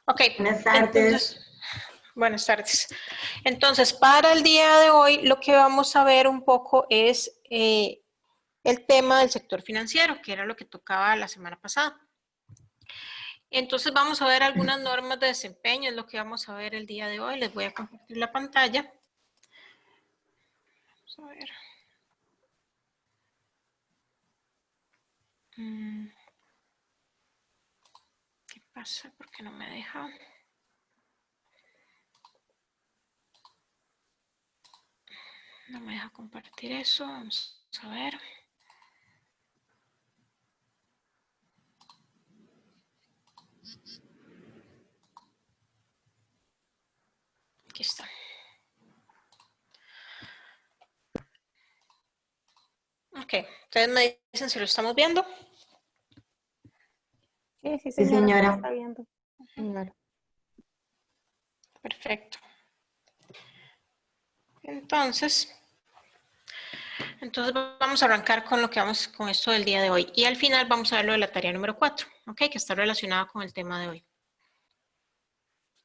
Ok, Buenas tardes. entonces, buenas tardes. Entonces, para el día de hoy, lo que vamos a ver un poco es el tema del sector financiero, que era lo que tocaba la semana pasada. Entonces, vamos a ver algunas normas de desempeño, es lo que vamos a ver el día de hoy. Les voy a compartir la pantalla. Vamos a ver. ¿Qué pasa? ¿Por qué no me deja? No me deja compartir eso. Vamos a ver. Aquí está. Ok, ustedes me dicen si lo estamos viendo. Sí, Sí, señora, se señora. está viendo. Señora. Perfecto. Entonces vamos a arrancar con lo que vamos con esto del día de hoy. Y al final vamos a ver lo de la tarea número 4, ¿ok? Que está relacionada con el tema de hoy.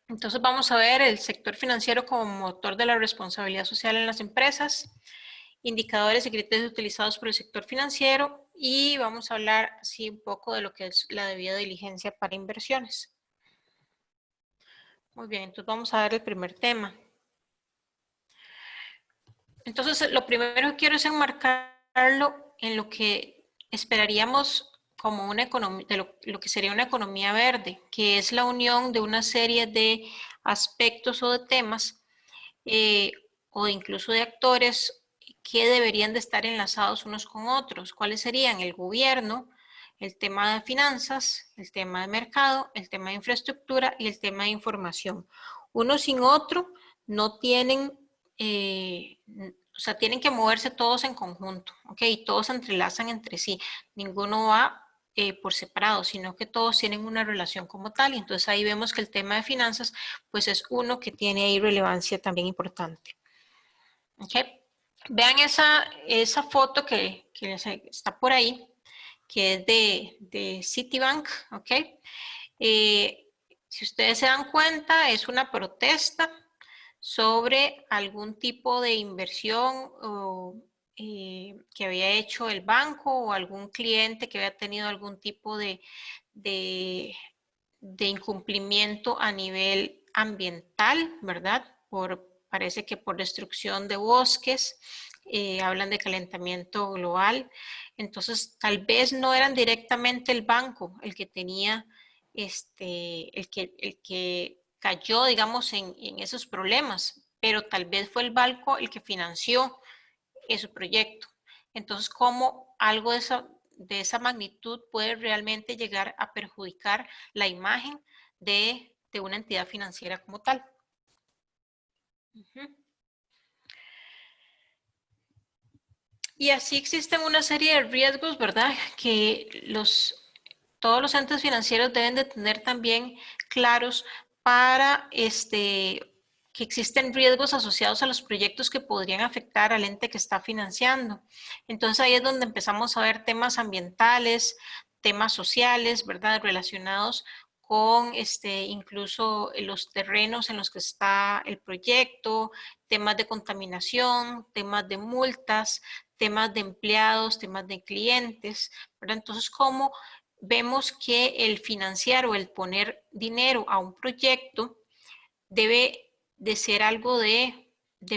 Entonces vamos a ver el sector financiero como motor de la responsabilidad social en las empresas, indicadores y criterios utilizados por el sector financiero y vamos a hablar así un poco de lo que es la debida diligencia para inversiones. Muy bien, entonces vamos a ver el primer tema. Entonces, lo primero que quiero es enmarcarlo en lo que esperaríamos como una economía, de lo que sería una economía verde, que es la unión de una serie de aspectos o de temas o incluso de actores que deberían de estar enlazados unos con otros. ¿Cuáles serían? El gobierno, el tema de finanzas, el tema de mercado, el tema de infraestructura y el tema de información. Uno sin otro no tienen, o sea, tienen que moverse todos en conjunto, ¿ok? Todos se entrelazan entre sí, ninguno va por separado, sino que todos tienen una relación como tal, y entonces ahí vemos que el tema de finanzas, pues es uno que tiene ahí relevancia también importante, ¿ok? Vean esa foto que está por ahí, que es de Citibank, ¿ok? Si ustedes se dan cuenta, es una protesta sobre algún tipo de inversión que había hecho el banco o algún cliente que había tenido algún tipo de, de incumplimiento a nivel ambiental, ¿verdad? Parece que por destrucción de bosques, hablan de calentamiento global. Entonces, tal vez no eran directamente el banco el que tenía, el que cayó, digamos, en esos problemas, pero tal vez fue el banco el que financió ese proyecto. Entonces, ¿cómo algo de esa magnitud puede realmente llegar a perjudicar la imagen de una entidad financiera como tal? Y así existen una serie de riesgos, ¿verdad? Que todos los entes financieros deben de tener también claros para que existen riesgos asociados a los proyectos que podrían afectar al ente que está financiando. Entonces ahí es donde empezamos a ver temas ambientales, temas sociales, ¿verdad? Relacionados con incluso los terrenos en los que está el proyecto, temas de contaminación, temas de multas, temas de empleados, temas de clientes, ¿verdad? Entonces, ¿cómo vemos que el financiar o el poner dinero a un proyecto debe de ser algo de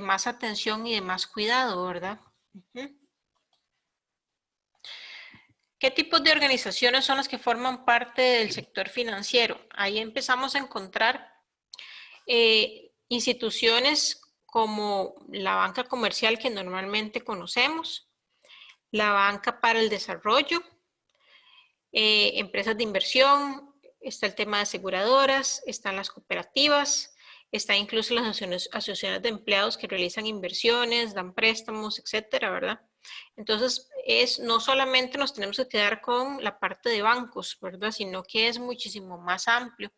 más atención y de más cuidado, ¿verdad? ¿Qué tipos de organizaciones son las que forman parte del sector financiero? Ahí empezamos a encontrar instituciones como la banca comercial que normalmente conocemos, la banca para el desarrollo, empresas de inversión, está el tema de aseguradoras, están las cooperativas, está incluso las asociaciones de empleados que realizan inversiones, dan préstamos, etcétera, ¿verdad? Entonces, no solamente nos tenemos que quedar con la parte de bancos, ¿verdad? Sino que es muchísimo más amplio.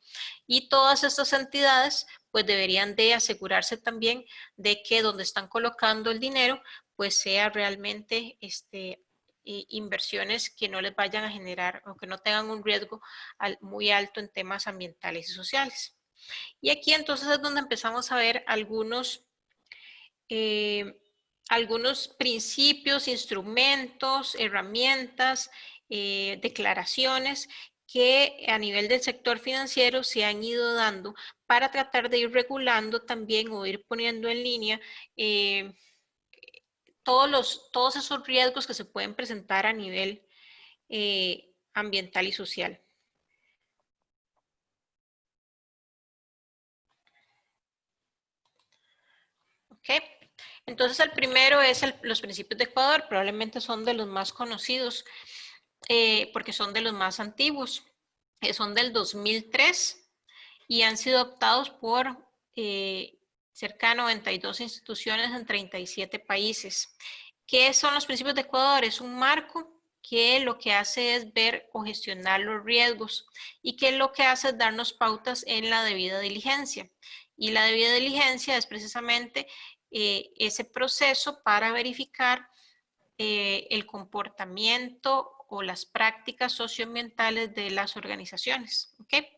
Y todas estas entidades, pues deberían de asegurarse también de que donde están colocando el dinero, pues sea realmente inversiones que no les vayan a generar o que no tengan un riesgo muy alto en temas ambientales y sociales. Y aquí entonces es donde empezamos a ver algunos principios, instrumentos, herramientas, declaraciones que a nivel del sector financiero se han ido dando para tratar de ir regulando también o ir poniendo en línea todos esos riesgos que se pueden presentar a nivel ambiental y social. ¿Ok? Entonces el primero es los principios de Ecuador, probablemente son de los más conocidos porque son de los más antiguos. Son del 2003 y han sido adoptados por cerca de 92 instituciones en 37 países. ¿Qué son los principios de Ecuador? Es un marco que lo que hace es ver o gestionar los riesgos y que lo que hace es darnos pautas en la debida diligencia. Y la debida diligencia es precisamente ese proceso para verificar el comportamiento o las prácticas socioambientales de las organizaciones. ¿Okay?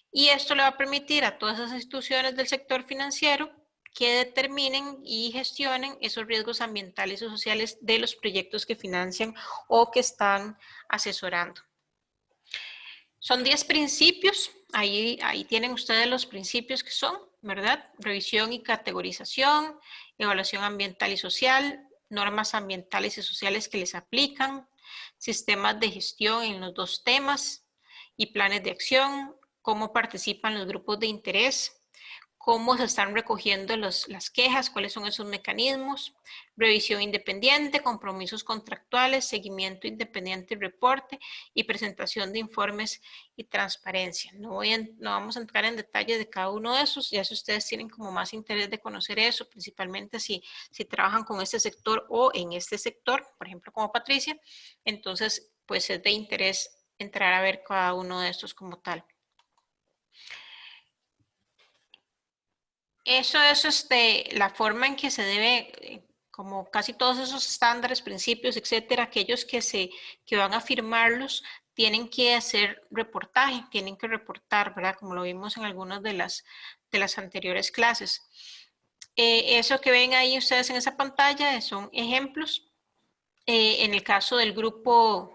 Y esto le va a permitir a todas esas instituciones del sector financiero que determinen y gestionen esos riesgos ambientales y sociales de los proyectos que financian o que están asesorando. Son 10 principios, ahí tienen ustedes los principios que son, ¿verdad? Revisión y categorización, evaluación ambiental y social, normas ambientales y sociales que les aplican, sistemas de gestión en los dos temas y planes de acción, cómo participan los grupos de interés, cómo se están recogiendo las quejas, cuáles son esos mecanismos, revisión independiente, compromisos contractuales, seguimiento independiente y reporte y presentación de informes y transparencia. No vamos a entrar en detalle de cada uno de esos, ya si ustedes tienen como más interés de conocer eso, principalmente si trabajan con este sector o en este sector, por ejemplo como Patricia, entonces pues es de interés entrar a ver cada uno de estos como tal. Eso es la forma en que se debe, como casi todos esos estándares, principios, etcétera, aquellos que van a firmarlos tienen que hacer reportaje, tienen que reportar, ¿verdad? Como lo vimos en algunas de las anteriores clases. Eso que ven ahí ustedes en esa pantalla son ejemplos. En el caso del grupo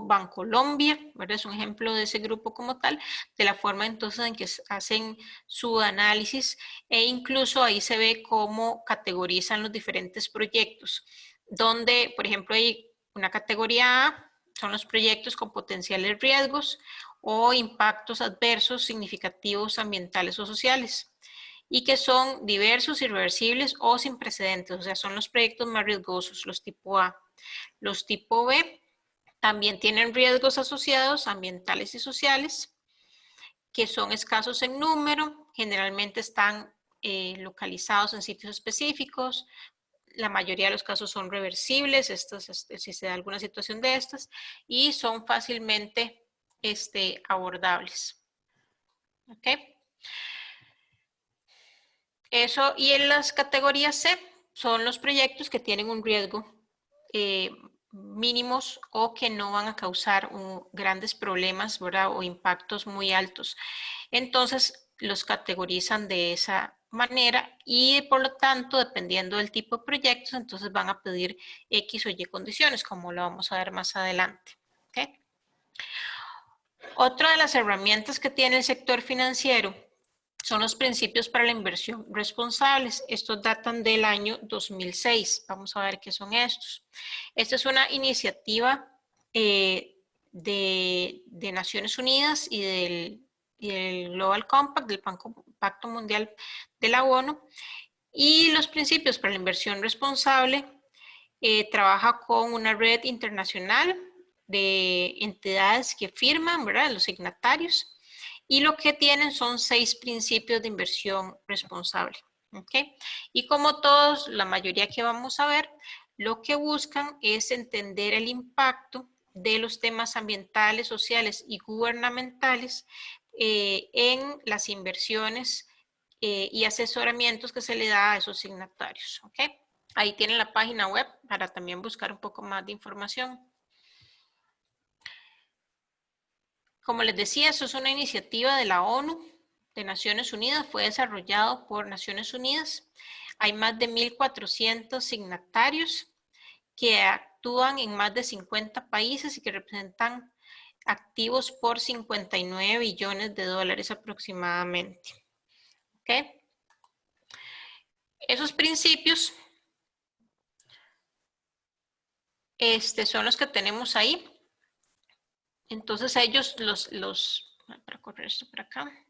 Bancolombia, ¿verdad? Es un ejemplo de ese grupo como tal, de la forma entonces en que hacen su análisis e incluso ahí se ve cómo categorizan los diferentes proyectos, donde, por ejemplo, hay una categoría A, son los proyectos con potenciales riesgos o impactos adversos significativos ambientales o sociales y que son diversos, irreversibles o sin precedentes, o sea, son los proyectos más riesgosos, los tipo A. Los tipo B también tienen riesgos asociados ambientales y sociales, que son escasos en número, generalmente están localizados en sitios específicos, la mayoría de los casos son reversibles, si se da alguna situación de estas, y son fácilmente abordables. ¿Ok? Eso, y en las categorías C son los proyectos que tienen un riesgo mínimos o que no van a causar grandes problemas, ¿verdad? O impactos muy altos. Entonces, los categorizan de esa manera y por lo tanto, dependiendo del tipo de proyectos, entonces van a pedir X o Y condiciones, como lo vamos a ver más adelante. ¿Okay? Otra de las herramientas que tiene el sector financiero son los principios para la inversión responsables. Estos datan del año 2006. Vamos a ver qué son estos. Esta es una iniciativa de Naciones Unidas y del Global Compact, del Pacto Mundial de la ONU. Y los principios para la inversión responsable trabaja con una red internacional de entidades que firman, ¿verdad? Los signatarios. Y lo que tienen son 6 principios de inversión responsable. ¿Okay? Y como todos, la mayoría que vamos a ver, lo que buscan es entender el impacto de los temas ambientales, sociales y gubernamentales en las inversiones y asesoramientos que se le da a esos signatarios. ¿Okay? Ahí tienen la página web para también buscar un poco más de información. Como les decía, eso es una iniciativa de la ONU, de Naciones Unidas, fue desarrollado por Naciones Unidas. Hay más de 1.400 signatarios que actúan en más de 50 países y que representan activos por 59 billones de dólares aproximadamente. ¿Ok? Esos principios son los que tenemos ahí. Entonces ellos para correr esto para acá.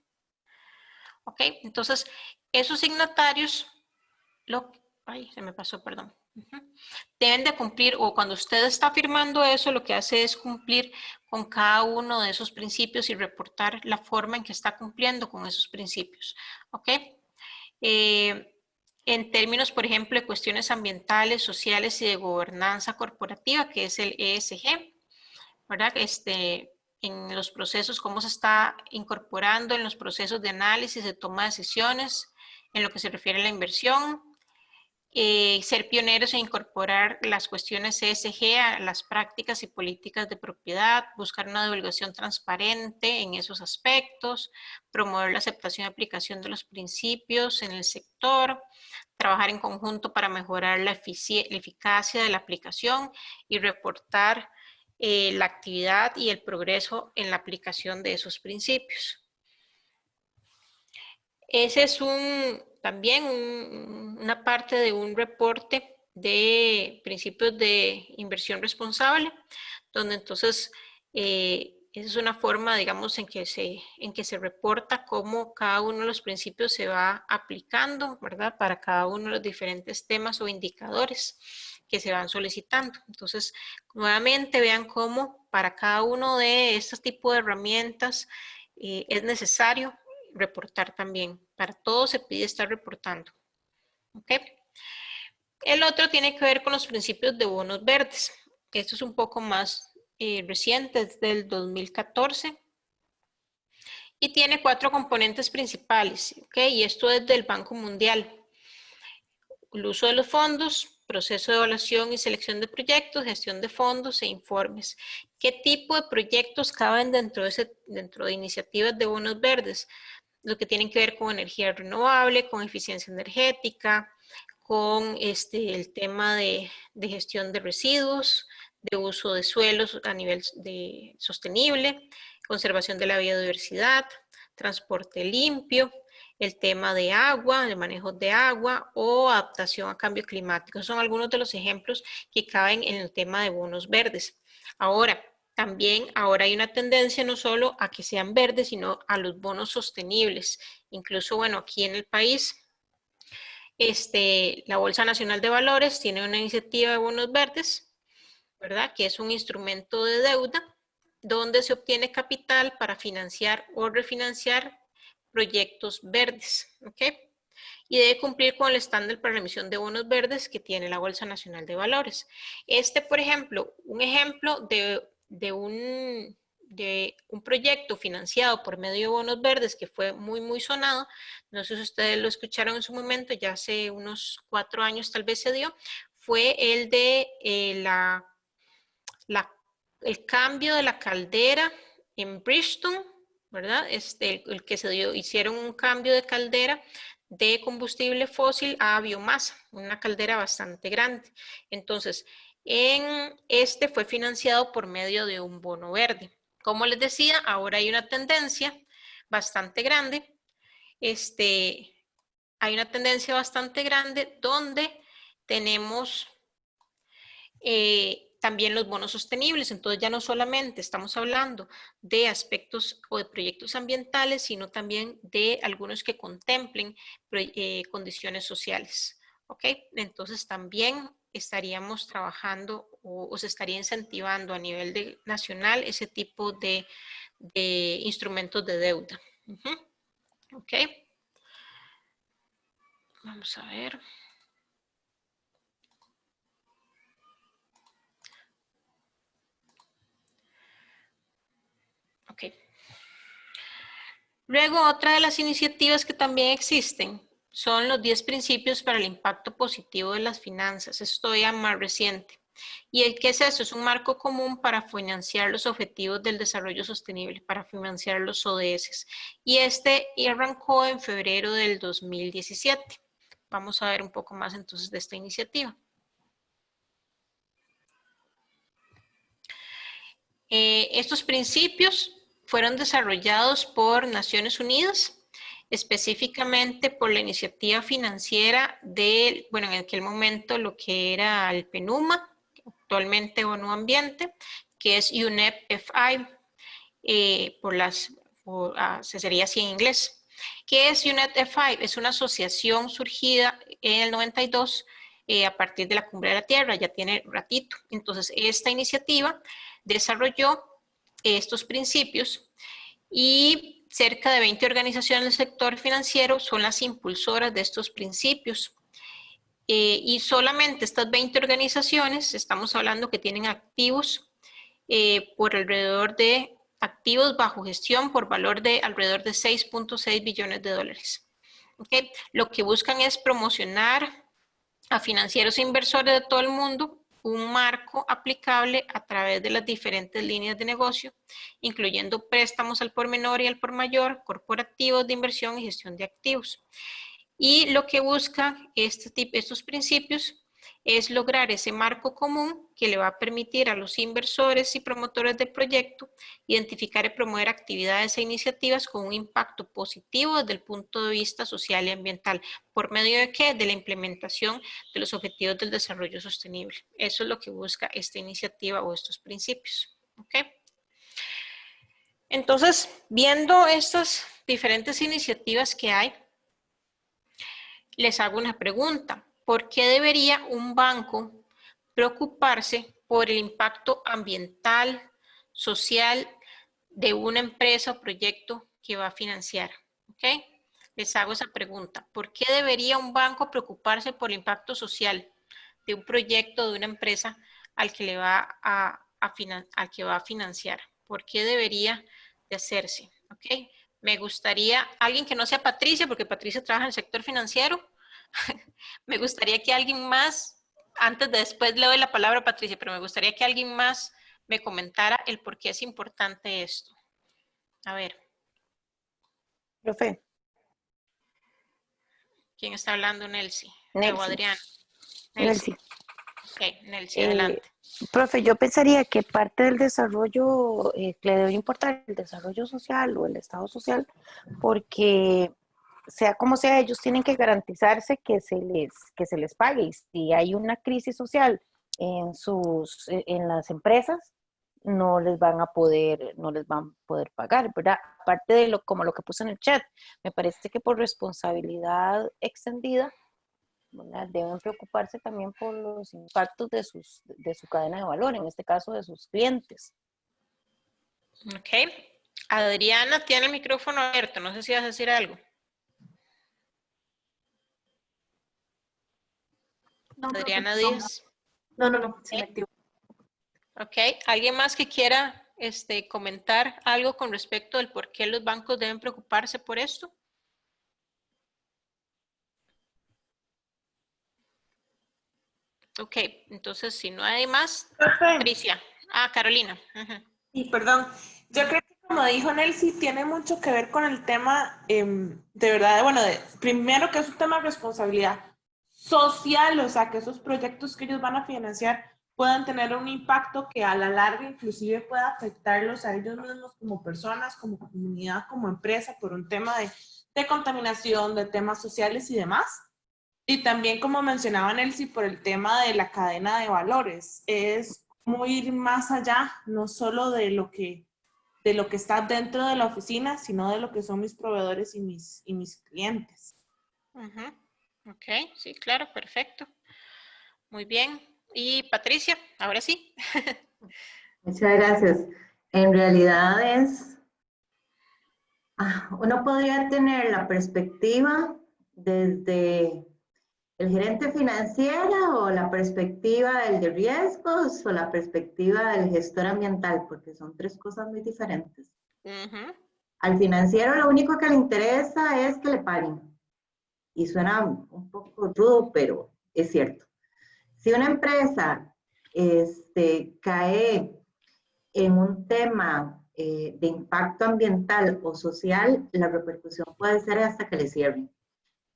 Ok, entonces esos signatarios, ay, se me pasó, perdón. Deben de cumplir, o cuando usted está firmando eso, lo que hace es cumplir con cada uno de esos principios y reportar la forma en que está cumpliendo con esos principios. ¿Ok? En términos, por ejemplo, de cuestiones ambientales, sociales y de gobernanza corporativa, que es el ESG, ¿verdad? En los procesos, cómo se está incorporando en los procesos de análisis, de toma de decisiones, en lo que se refiere a la inversión, ser pioneros en incorporar las cuestiones ESG a las prácticas y políticas de propiedad, buscar una divulgación transparente en esos aspectos, promover la aceptación y aplicación de los principios en el sector, trabajar en conjunto para mejorar la eficacia de la aplicación y reportar la actividad y el progreso en la aplicación de esos principios. Ese es también una parte de un reporte de principios de inversión responsable, donde entonces esa es una forma, digamos, en que se reporta cómo cada uno de los principios se va aplicando, ¿verdad? Para cada uno de los diferentes temas o indicadores que se van solicitando. Entonces, nuevamente vean cómo para cada uno de estos tipos de herramientas es necesario reportar también. Para todo se pide estar reportando. ¿Ok? El otro tiene que ver con los principios de bonos verdes. Esto es un poco más reciente, es del 2014. Y tiene 4 componentes principales. ¿Ok? Y esto es del Banco Mundial. El uso de los fondos, proceso de evaluación y selección de proyectos, gestión de fondos e informes. ¿Qué tipo de proyectos caben dentro de iniciativas de bonos verdes? Lo que tienen que ver con energía renovable, con eficiencia energética, con el tema de gestión de residuos, de uso de suelos a nivel sostenible, conservación de la biodiversidad, transporte limpio, el tema de agua, el manejo de agua o adaptación a cambio climático. Son algunos de los ejemplos que caben en el tema de bonos verdes. Ahora, también ahora hay una tendencia no solo a que sean verdes, sino a los bonos sostenibles. Incluso, bueno, aquí en el país, la Bolsa Nacional de Valores tiene una iniciativa de bonos verdes, ¿verdad? Que es un instrumento de deuda donde se obtiene capital para financiar o refinanciar proyectos verdes, ¿ok? Y debe cumplir con el estándar para la emisión de bonos verdes que tiene la Bolsa Nacional de Valores. Por ejemplo, un ejemplo de un proyecto financiado por medio de bonos verdes que fue muy sonado, no sé si ustedes lo escucharon en su momento, ya hace unos 4 años tal vez se dio, fue el de el cambio de la caldera en Bridgestone, ¿verdad? El que hicieron un cambio de caldera de combustible fósil a biomasa, una caldera bastante grande. Entonces, fue financiado por medio de un bono verde. Como les decía, ahora hay una tendencia bastante grande, donde tenemos también los bonos sostenibles. Entonces ya no solamente estamos hablando de aspectos o de proyectos ambientales, sino también de algunos que contemplen condiciones sociales. ¿Ok? Entonces también estaríamos trabajando o se estaría incentivando a nivel nacional ese tipo de instrumentos de deuda. ¿Ok? Vamos a ver. Ok. Luego, otra de las iniciativas que también existen son los 10 principios para el impacto positivo de las finanzas. Esto ya más reciente. ¿Y qué es eso? Es un marco común para financiar los objetivos del desarrollo sostenible, para financiar los ODS. Y este arrancó en febrero del 2017. Vamos a ver un poco más entonces de esta iniciativa. Estos principios fueron desarrollados por Naciones Unidas, específicamente por la iniciativa financiera de, bueno, en aquel momento lo que era el PNUMA, actualmente ONU Ambiente, que es UNEP F5, se sería así en inglés. ¿Qué es UNEP F5? Es una asociación surgida en el 92 a partir de la Cumbre de la Tierra, ya tiene ratito. Entonces, esta iniciativa desarrolló estos principios y cerca de 20 organizaciones del sector financiero son las impulsoras de estos principios. Y solamente estas 20 organizaciones, estamos hablando que tienen activos por alrededor de activos bajo gestión por valor de alrededor de 6.6 billones de dólares. ¿Okay? Lo que buscan es promocionar a financieros e inversores de todo el mundo un marco aplicable a través de las diferentes líneas de negocio, incluyendo préstamos al por menor y al por mayor, corporativos de inversión y gestión de activos. Y lo que busca estos principios es lograr ese marco común que le va a permitir a los inversores y promotores del proyecto identificar y promover actividades e iniciativas con un impacto positivo desde el punto de vista social y ambiental. ¿Por medio de qué? De la implementación de los objetivos del desarrollo sostenible. Eso es lo que busca esta iniciativa o estos principios. ¿Okay? Entonces, viendo estas diferentes iniciativas que hay, les hago una pregunta. ¿Por qué debería un banco preocuparse por el impacto ambiental, social de una empresa o proyecto que va a financiar? ¿Okay? Les hago esa pregunta. ¿Por qué debería un banco preocuparse por el impacto social de un proyecto, de una empresa al que le va al que va a financiar? ¿Por qué debería de hacerse? ¿Okay? Me gustaría, alguien que no sea Patricia, porque Patricia trabaja en el sector financiero, me gustaría que alguien más, antes de después le doy la palabra a Patricia, pero me gustaría que alguien más me comentara el por qué es importante esto. A ver. Profe. ¿Quién está hablando? Nelcy. Nelcy. O Adrián. Nelcy. Ok, Nelcy, adelante. Profe, yo pensaría que parte del desarrollo que le debe importar el desarrollo social o el estado social, porque sea como sea, ellos tienen que garantizarse que se les pague. Y si hay una crisis social en las empresas, no les van a poder pagar, ¿verdad? Aparte de como lo que puse en el chat, me parece que por responsabilidad extendida, ¿verdad? Deben preocuparse también por los impactos de su cadena de valor, en este caso de sus clientes. Ok. Adriana tiene el micrófono abierto, no sé si vas a decir algo. No, Adriana Díaz. No, selectivo. Ok, ¿alguien más que quiera comentar algo con respecto al por qué los bancos deben preocuparse por esto? Ok, entonces si no hay más, Patricia. Carolina. Sí, perdón. Yo creo que como dijo Nelcy, tiene mucho que ver con el tema, de verdad, bueno, primero que es un tema de responsabilidad social, o sea, que esos proyectos que ellos van a financiar puedan tener un impacto que a la larga inclusive pueda afectarlos a ellos mismos como personas, como comunidad, como empresa, por un tema de contaminación, de temas sociales y demás. Y también, como mencionaba Nelcy, por el tema de la cadena de valores, es como ir más allá, no solo de lo que está dentro de la oficina, sino de lo que son mis proveedores y mis clientes. Ok, sí, claro, perfecto. Muy bien. Y Patricia, ahora sí. Muchas gracias. En realidad uno podría tener la perspectiva desde el gerente financiero o la perspectiva del de riesgos o la perspectiva del gestor ambiental, porque son tres cosas muy diferentes. Al financiero lo único que le interesa es que le paguen. y suena un poco rudo, pero es cierto. Si una empresa cae en un tema de impacto ambiental o social, la repercusión puede ser hasta que le cierren.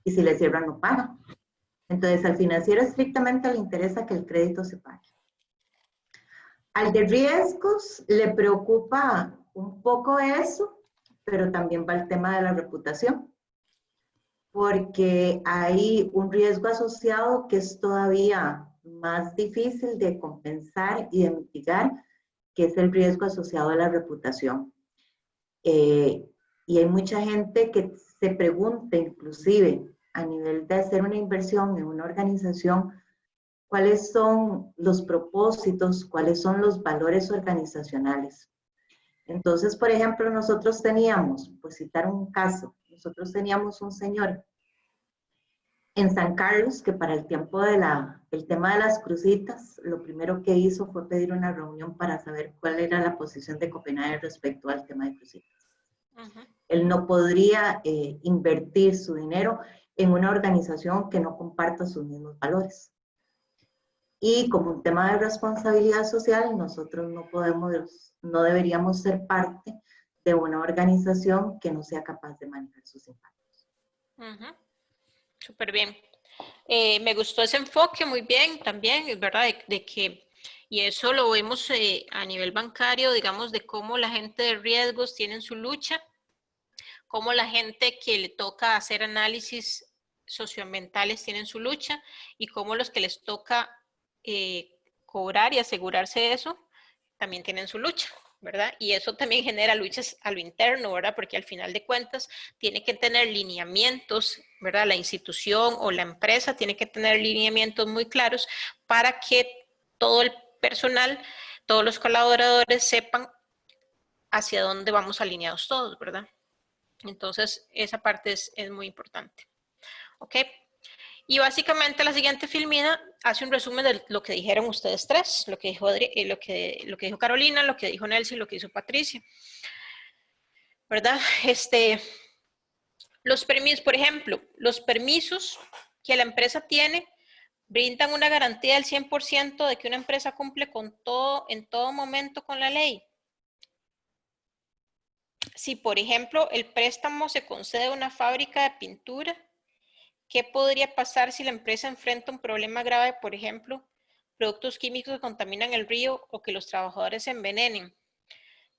Y si le cierran, no paga. Entonces, al financiero estrictamente le interesa que el crédito se pague. Al de riesgos le preocupa un poco eso, pero también va el tema de la reputación, porque hay un riesgo asociado que es todavía más difícil de compensar y de mitigar, que es el riesgo asociado a la reputación. Y hay mucha gente que se pregunta, inclusive a nivel de hacer una inversión en una organización, cuáles son los propósitos, cuáles son los valores organizacionales. Entonces, por ejemplo, nosotros teníamos, por citar un caso, nosotros teníamos un señor en San Carlos que para el tiempo de el tema de las crucitas, lo primero que hizo fue pedir una reunión para saber cuál era la posición de Copenhague respecto al tema de crucitas. Él no podría invertir su dinero en una organización que no comparta sus mismos valores. Y como un tema de responsabilidad social, nosotros no deberíamos ser parte de una organización que no sea capaz de manejar sus impactos. Súper bien. Me gustó ese enfoque, muy bien, también, es verdad, de que, y eso lo vemos a nivel bancario, digamos, de cómo la gente de riesgos tienen su lucha, cómo la gente que le toca hacer análisis socioambientales tienen su lucha, y cómo los que les toca cobrar y asegurarse de eso también tienen su lucha, ¿verdad? Y eso también genera luchas a lo interno, ¿verdad? Porque al final de cuentas tiene que tener lineamientos, ¿verdad? La institución o la empresa tiene que tener lineamientos muy claros para que todo el personal, todos los colaboradores sepan hacia dónde vamos alineados todos, ¿verdad? Entonces, esa parte es muy importante. ¿Ok? Y básicamente la siguiente filmina hace un resumen de lo que dijeron ustedes tres, lo que dijo, lo que dijo Carolina, lo que dijo Nelson y lo que hizo Patricia. ¿Verdad? Los permisos, por ejemplo, los permisos que la empresa tiene brindan una garantía del 100% de que una empresa cumple con todo, en todo momento con la ley. Si, por ejemplo, el préstamo se concede a una fábrica de pintura, ¿qué podría pasar si la empresa enfrenta un problema grave, por ejemplo, productos químicos que contaminan el río o que los trabajadores se envenenen?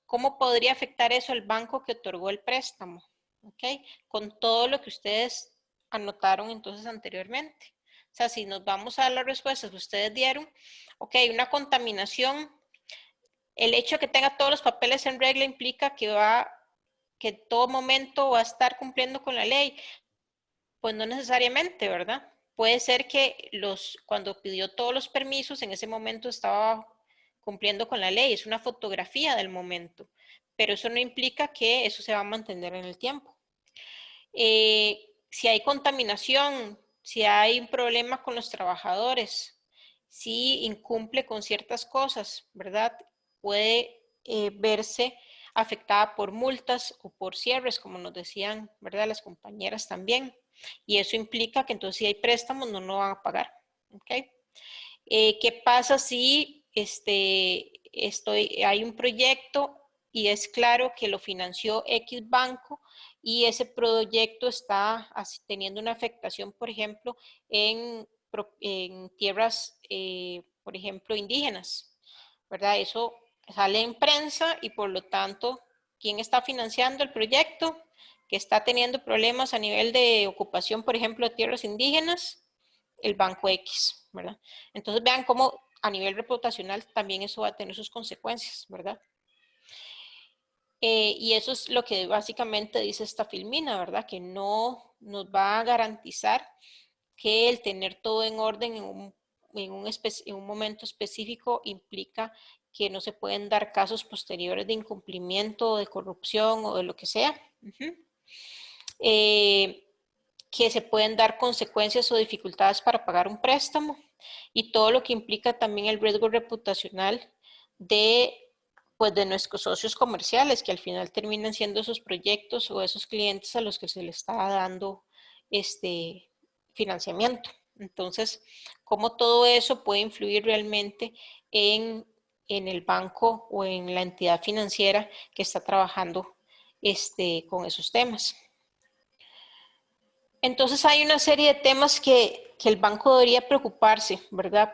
¿Cómo podría afectar eso al banco que otorgó el préstamo? ¿Okay? Con todo lo que ustedes anotaron entonces anteriormente. O sea, si nos vamos a dar las respuestas que ustedes dieron, ok, una contaminación, el hecho de que tenga todos los papeles en regla implica que en todo momento va a estar cumpliendo con la ley. Pues no necesariamente, ¿verdad? Puede ser que cuando pidió todos los permisos, en ese momento estaba cumpliendo con la ley. Es una fotografía del momento, pero eso no implica que eso se va a mantener en el tiempo. Si hay contaminación, si hay un problema con los trabajadores, si incumple con ciertas cosas, ¿verdad? Puede verse afectada por multas o por cierres, como nos decían, ¿verdad? Las compañeras también. Y eso implica que entonces si hay préstamos no lo van a pagar. ¿Okay? ¿Qué pasa si hay un proyecto y es claro que lo financió X banco y ese proyecto está teniendo una afectación, por ejemplo, en tierras, por ejemplo, indígenas, ¿verdad? Eso sale en prensa y por lo tanto, ¿quién está financiando el proyecto? Que está teniendo problemas a nivel de ocupación, por ejemplo, de tierras indígenas, el Banco X, ¿verdad? Entonces vean cómo a nivel reputacional también eso va a tener sus consecuencias, ¿verdad? Y eso es lo que básicamente dice esta filmina, ¿verdad? Que no nos va a garantizar que el tener todo en orden en un momento específico implica que no se pueden dar casos posteriores de incumplimiento, de corrupción o de lo que sea. Que se pueden dar consecuencias o dificultades para pagar un préstamo y todo lo que implica también el riesgo reputacional de nuestros socios comerciales, que al final terminan siendo esos proyectos o esos clientes a los que se les está dando financiamiento. Entonces, cómo todo eso puede influir realmente en el banco o en la entidad financiera que está trabajando con esos temas. Entonces hay una serie de temas que el banco debería preocuparse, ¿verdad?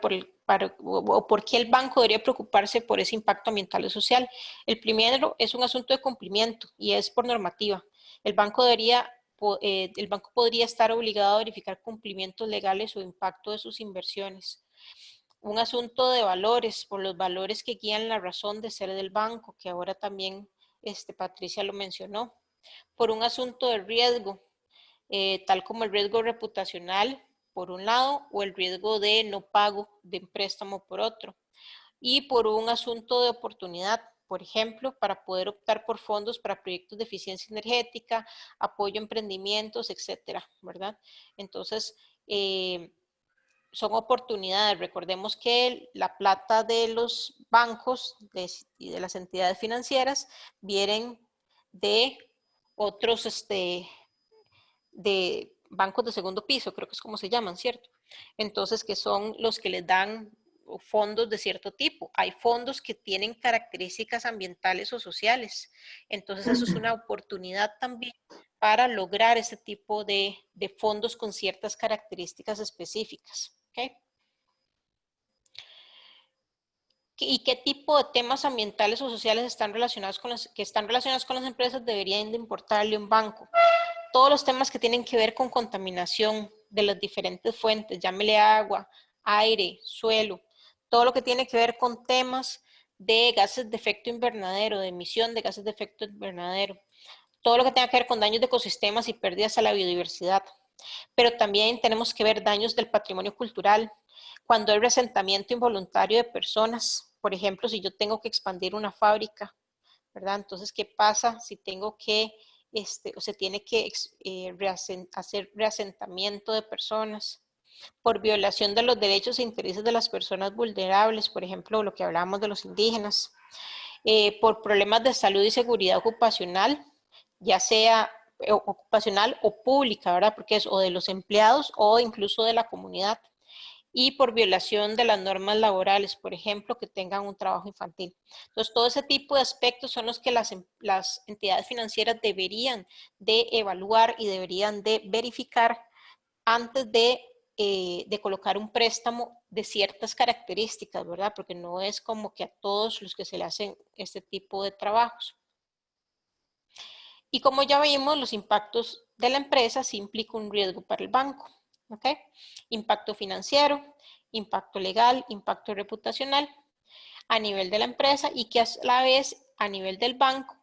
O por qué el banco debería preocuparse por ese impacto ambiental y social. El primero es un asunto de cumplimiento y es por normativa. El banco podría estar obligado a verificar cumplimientos legales o impacto de sus inversiones. Un asunto de valores, por los valores que guían la razón de ser del banco, que ahora también Patricia lo mencionó. Por un asunto de riesgo, tal como el riesgo reputacional por un lado o el riesgo de no pago de un préstamo por otro. Y por un asunto de oportunidad, por ejemplo, para poder optar por fondos para proyectos de eficiencia energética, apoyo a emprendimientos, etcétera, ¿verdad? Entonces, son oportunidades. Recordemos que la plata de los bancos y de las entidades financieras vienen de otros, de bancos de segundo piso, creo que es como se llaman, ¿cierto? Entonces, que son los que les dan fondos de cierto tipo. Hay fondos que tienen características ambientales o sociales. Entonces, eso es una oportunidad también para lograr ese tipo de fondos con ciertas características específicas. ¿Okay? ¿Y qué tipo de temas ambientales o sociales están relacionados con las empresas deberían de importarle a un banco? Todos los temas que tienen que ver con contaminación de las diferentes fuentes, llámele agua, aire, suelo, todo lo que tiene que ver con temas de gases de efecto invernadero, de emisión de gases de efecto invernadero, todo lo que tenga que ver con daños de ecosistemas y pérdidas a la biodiversidad. Pero también tenemos que ver daños del patrimonio cultural, cuando hay resentamiento involuntario de personas, por ejemplo, si yo tengo que expandir una fábrica, ¿verdad? Entonces, ¿qué pasa si tengo que, o se tiene que hacer reasentamiento de personas? Por violación de los derechos e intereses de las personas vulnerables, por ejemplo, lo que hablábamos de los indígenas, por problemas de salud y seguridad ocupacional, ya sea ocupacional o pública, ¿verdad? Porque es o de los empleados o incluso de la comunidad. Y por violación de las normas laborales, por ejemplo, que tengan un trabajo infantil. Entonces, todo ese tipo de aspectos son los que las entidades financieras deberían de evaluar y deberían de verificar antes de colocar un préstamo de ciertas características, ¿verdad? Porque no es como que a todos los que se le hacen este tipo de trabajos. Y como ya vimos, los impactos de la empresa sí implica un riesgo para el banco. ¿Ok? Impacto financiero, impacto legal, impacto reputacional a nivel de la empresa y que a la vez a nivel del banco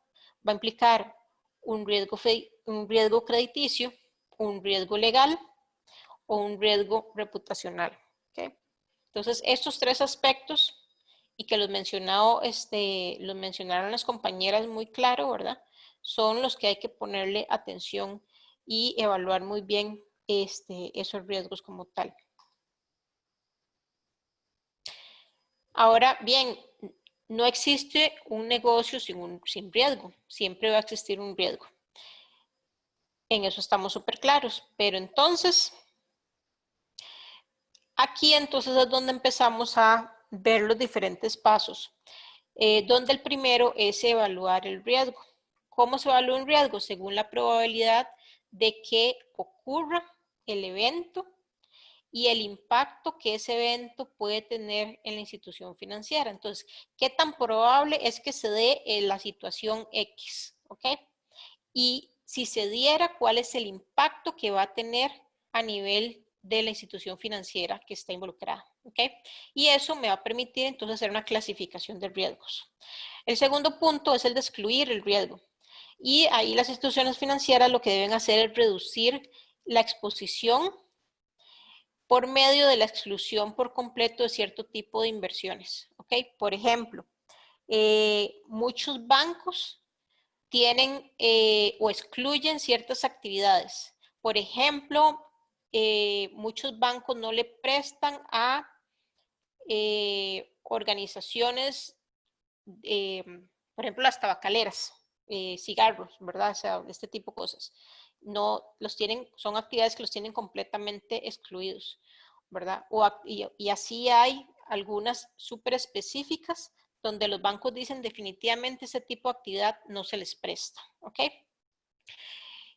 va a implicar un riesgo crediticio, un riesgo legal o un riesgo reputacional. ¿Okay? Entonces, estos tres aspectos y que los mencionaron las compañeras muy claro, ¿verdad? Son los que hay que ponerle atención y evaluar muy bien esos riesgos como tal. Ahora bien, no existe un negocio sin riesgo, siempre va a existir un riesgo. En eso estamos súper claros, pero entonces, aquí entonces es donde empezamos a ver los diferentes pasos, donde el primero es evaluar el riesgo. ¿Cómo se evalúa un riesgo? Según la probabilidad de que ocurra el evento y el impacto que ese evento puede tener en la institución financiera. Entonces, ¿qué tan probable es que se dé la situación X? ¿Ok? Y si se diera, ¿cuál es el impacto que va a tener a nivel de la institución financiera que está involucrada? ¿Ok? Y eso me va a permitir entonces hacer una clasificación de riesgos. El segundo punto es el de excluir el riesgo. Y ahí las instituciones financieras lo que deben hacer es reducir la exposición por medio de la exclusión por completo de cierto tipo de inversiones. ¿Ok? Por ejemplo, muchos bancos tienen o excluyen ciertas actividades. Por ejemplo, muchos bancos no le prestan a organizaciones, por ejemplo, las tabacaleras, cigarros, ¿verdad? O sea, este tipo de cosas. No los tienen, son actividades que los tienen completamente excluidos, ¿verdad? Y así hay algunas súper específicas donde los bancos dicen definitivamente ese tipo de actividad no se les presta, ¿ok?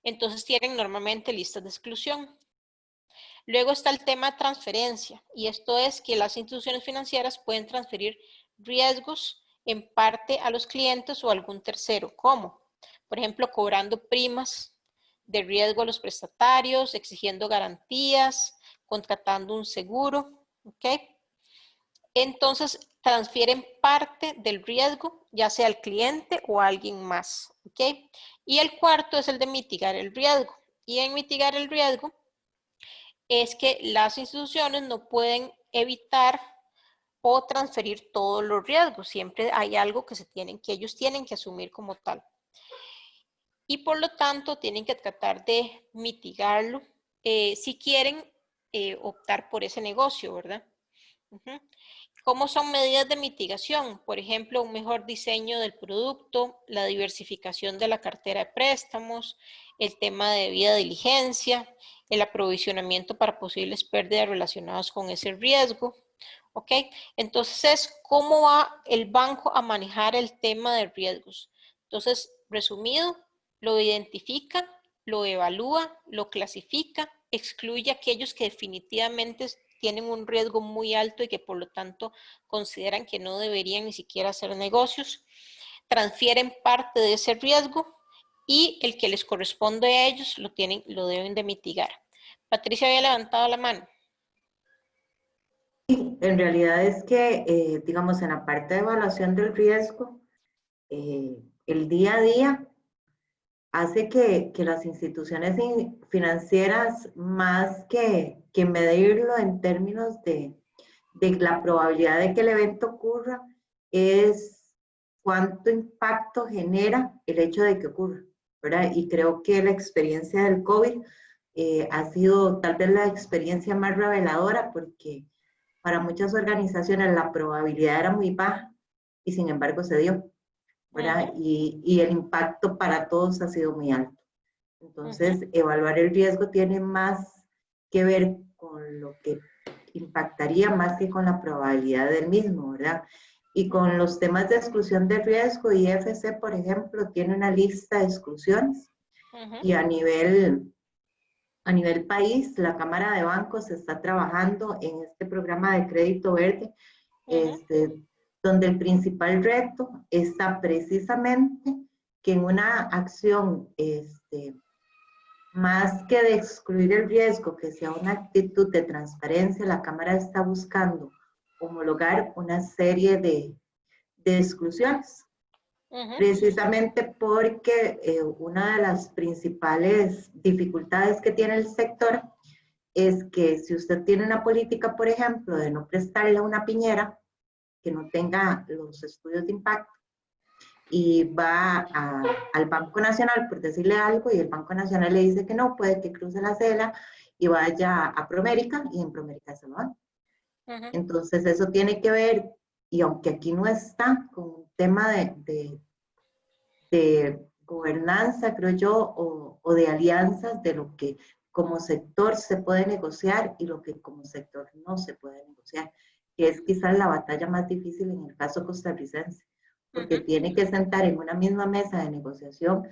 Entonces tienen normalmente listas de exclusión. Luego está el tema de transferencia, y esto es que las instituciones financieras pueden transferir riesgos en parte a los clientes o a algún tercero. ¿Cómo? Por ejemplo, cobrando primas de riesgo a los prestatarios, exigiendo garantías, contratando un seguro, ¿ok? Entonces, transfieren parte del riesgo, ya sea al cliente o a alguien más, ¿ok? Y el cuarto es el de mitigar el riesgo. Y en mitigar el riesgo es que las instituciones no pueden evitar o transferir todos los riesgos. Siempre hay algo que ellos tienen que asumir como tal. Y por lo tanto tienen que tratar de mitigarlo si quieren optar por ese negocio, ¿verdad? ¿Cómo son medidas de mitigación? Por ejemplo, un mejor diseño del producto, la diversificación de la cartera de préstamos, el tema de debida diligencia, el aprovisionamiento para posibles pérdidas relacionadas con ese riesgo. ¿Ok? Entonces, ¿cómo va el banco a manejar el tema de riesgos? Entonces, resumido, lo identifica, lo evalúa, lo clasifica, excluye aquellos que definitivamente tienen un riesgo muy alto y que por lo tanto consideran que no deberían ni siquiera hacer negocios, transfieren parte de ese riesgo y el que les corresponde a ellos lo deben de mitigar. Patricia había levantado la mano. Sí, en realidad es que, digamos, en la parte de evaluación del riesgo, el día a día hace que las instituciones financieras, más que medirlo en términos de la probabilidad de que el evento ocurra, es cuánto impacto genera el hecho de que ocurra, ¿verdad? Y creo que la experiencia del COVID ha sido tal vez la experiencia más reveladora, porque para muchas organizaciones la probabilidad era muy baja y sin embargo se dio, ¿verdad? Y el impacto para todos ha sido muy alto. Entonces, evaluar el riesgo tiene más que ver con lo que impactaría más que con la probabilidad del mismo, ¿verdad? Y con los temas de exclusión de riesgo, IFC, por ejemplo, tiene una lista de exclusiones y a nivel país, la Cámara de Bancos está trabajando en este programa de crédito verde, donde el principal reto está precisamente que en una acción más que de excluir el riesgo, que sea una actitud de transparencia, la Cámara está buscando homologar una serie de exclusiones. Precisamente porque una de las principales dificultades que tiene el sector es que si usted tiene una política, por ejemplo, de no prestarle a una piñera que no tenga los estudios de impacto, y va al Banco Nacional por decirle algo y el Banco Nacional le dice que no, puede que cruce la acera y vaya a Promérica y en Promérica se lo dan. Entonces eso tiene que ver, y aunque aquí no está, con un tema de gobernanza, creo yo, o de alianzas de lo que como sector se puede negociar y lo que como sector no se puede negociar, que es quizás la batalla más difícil en el caso costarricense, porque tiene que sentar en una misma mesa de negociación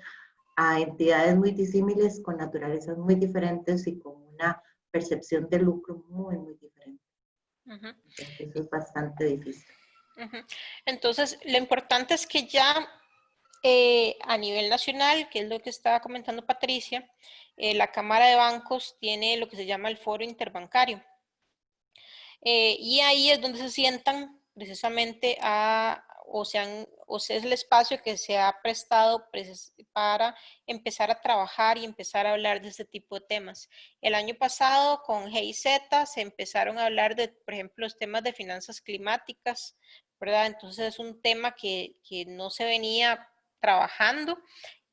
a entidades muy disímiles, con naturalezas muy diferentes y con una percepción de lucro muy, muy diferente. Eso es bastante difícil. Entonces, lo importante es que ya a nivel nacional, que es lo que estaba comentando Patricia, la Cámara de Bancos tiene lo que se llama el Foro Interbancario. Y ahí es donde se sientan precisamente o es el espacio que se ha prestado para empezar a trabajar y empezar a hablar de este tipo de temas. El año pasado con GIZ se empezaron a hablar de, por ejemplo, los temas de finanzas climáticas, ¿verdad? Entonces es un tema que no se venía trabajando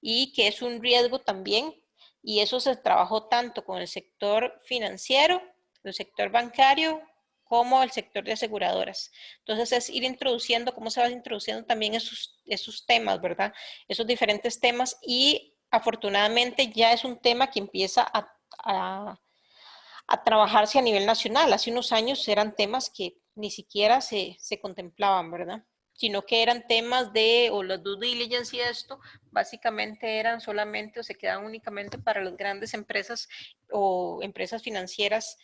y que es un riesgo también, y eso se trabajó tanto con el sector financiero, el sector bancario, como el sector de aseguradoras. Entonces es ir introduciendo, cómo se va introduciendo también esos temas, ¿verdad? Esos diferentes temas y afortunadamente ya es un tema que empieza a trabajarse a nivel nacional. Hace unos años eran temas que ni siquiera se contemplaban, ¿verdad? Sino que eran temas de, o los due diligence y esto, básicamente eran solamente o se quedaban únicamente para las grandes empresas o empresas financieras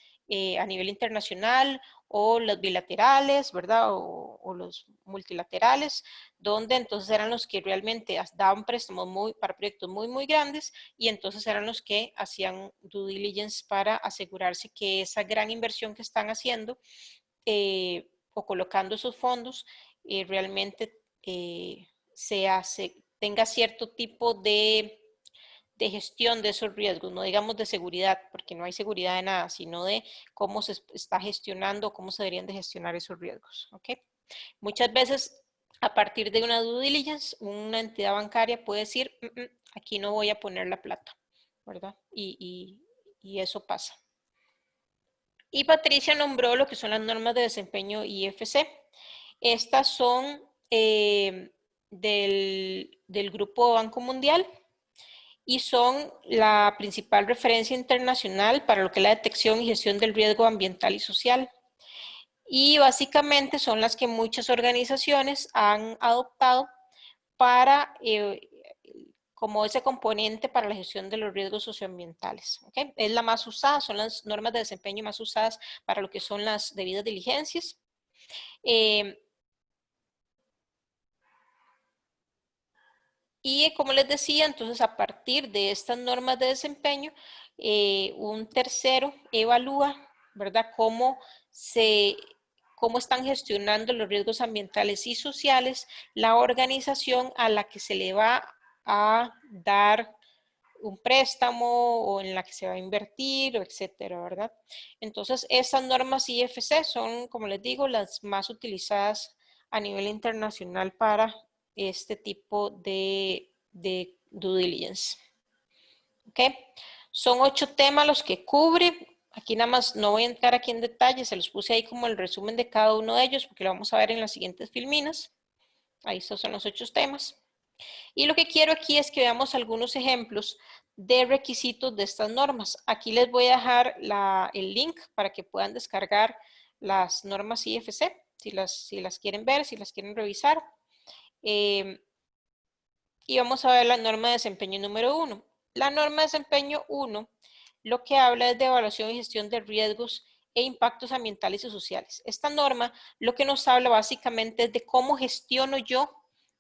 a nivel internacional o los bilaterales, ¿verdad? O los multilaterales, donde entonces eran los que realmente daban préstamos para proyectos muy grandes y entonces eran los que hacían due diligence para asegurarse que esa gran inversión que están haciendo o colocando esos fondos realmente tenga cierto tipo de gestión de esos riesgos, no digamos de seguridad, porque no hay seguridad de nada, sino de cómo se está gestionando, cómo se deberían de gestionar esos riesgos. ¿Okay? Muchas veces, a partir de una due diligence, una entidad bancaria puede decir, aquí no voy a poner la plata, ¿verdad? Y eso pasa. Y Patricia nombró lo que son las normas de desempeño IFC. Estas son del Grupo Banco Mundial y son la principal referencia internacional para lo que es la detección y gestión del riesgo ambiental y social. Y básicamente son las que muchas organizaciones han adoptado para como ese componente para la gestión de los riesgos socioambientales. ¿Okay? Es la más usada, son las normas de desempeño más usadas para lo que son las debidas diligencias. Y como les decía, entonces a partir de estas normas de desempeño, un tercero evalúa, ¿verdad?, cómo están gestionando los riesgos ambientales y sociales la organización a la que se le va a dar un préstamo o en la que se va a invertir, etcétera, ¿verdad? Entonces, estas normas IFC son, como les digo, las más utilizadas a nivel internacional para este tipo de due diligence. ¿Ok? Son 8 temas los que cubre. Aquí nada más no voy a entrar aquí en detalle, se los puse ahí como el resumen de cada uno de ellos porque lo vamos a ver en las siguientes filminas. Ahí estos son los 8 temas. Y lo que quiero aquí es que veamos algunos ejemplos de requisitos de estas normas. Aquí les voy a dejar el link para que puedan descargar las normas IFC, si las quieren ver, si las quieren revisar. Y vamos a ver la norma de desempeño número 1. La norma de desempeño 1 lo que habla es de evaluación y gestión de riesgos e impactos ambientales y sociales. Esta norma lo que nos habla básicamente es de cómo gestiono yo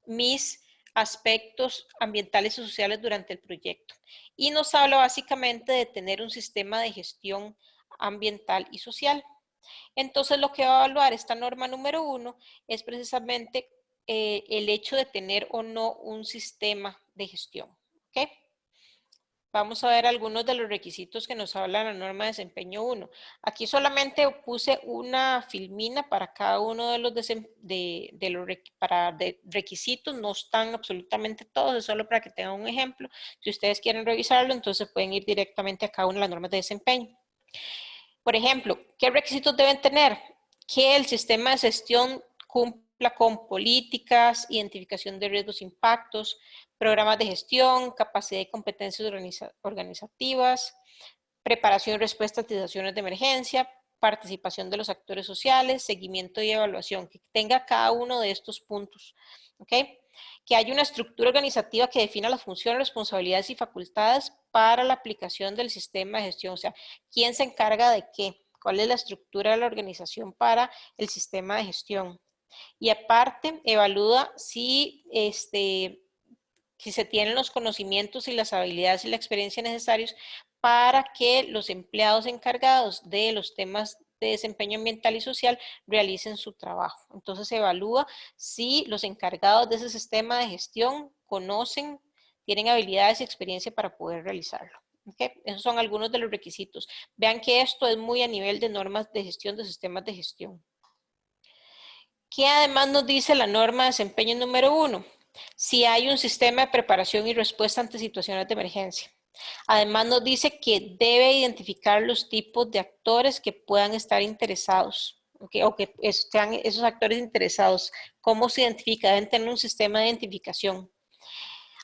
mis aspectos ambientales y sociales durante el proyecto. Y nos habla básicamente de tener un sistema de gestión ambiental y social. Entonces, lo que va a evaluar esta norma número 1 es precisamente el hecho de tener o no un sistema de gestión. ¿Okay? Vamos a ver algunos de los requisitos que nos habla la norma de desempeño 1. Aquí solamente puse una filmina para cada uno de los requisitos. No están absolutamente todos, es solo para que tengan un ejemplo. Si ustedes quieren revisarlo, entonces pueden ir directamente a cada una de las normas de desempeño. Por ejemplo, ¿qué requisitos deben tener? Que el sistema de gestión cumpla con políticas, identificación de riesgos e impactos, programas de gestión, capacidad y competencias organizativas, preparación y respuesta a situaciones de emergencia, participación de los actores sociales, seguimiento y evaluación, que tenga cada uno de estos puntos. ¿Okay? Que haya una estructura organizativa que defina las funciones, responsabilidades y facultades para la aplicación del sistema de gestión. O sea, ¿quién se encarga de qué? ¿Cuál es la estructura de la organización para el sistema de gestión? Y aparte, evalúa si se tienen los conocimientos y las habilidades y la experiencia necesarios para que los empleados encargados de los temas de desempeño ambiental y social realicen su trabajo. Entonces se evalúa si los encargados de ese sistema de gestión conocen, tienen habilidades y experiencia para poder realizarlo. ¿Okay? Esos son algunos de los requisitos. Vean que esto es muy a nivel de normas de gestión, de sistemas de gestión. ¿Qué además nos dice la norma de desempeño número 1? Si hay un sistema de preparación y respuesta ante situaciones de emergencia. Además nos dice que debe identificar los tipos de actores que puedan estar interesados. ¿okay? O que estén esos actores interesados. ¿Cómo se identifica? Deben tener un sistema de identificación.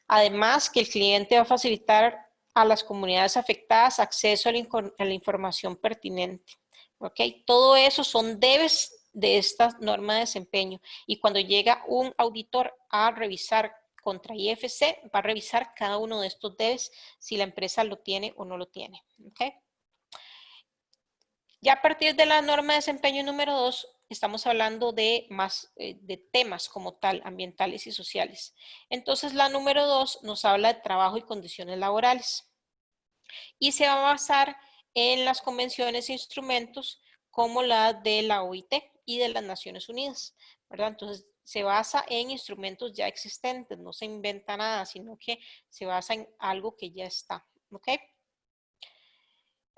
Además, que el cliente va a facilitar a las comunidades afectadas acceso a la información pertinente. ¿Okay? Todo eso son debes de esta norma de desempeño. Y cuando llega un auditor a revisar contra IFC, va a revisar cada uno de estos debes si la empresa lo tiene o no lo tiene. ¿Okay? Ya a partir de la norma de desempeño número 2, estamos hablando de más de temas como tal, ambientales y sociales. Entonces, la número 2 nos habla de trabajo y condiciones laborales. Y se va a basar en las convenciones e instrumentos como la de la OIT y de las Naciones Unidas, ¿verdad? Entonces, se basa en instrumentos ya existentes, no se inventa nada, sino que se basa en algo que ya está, ¿ok?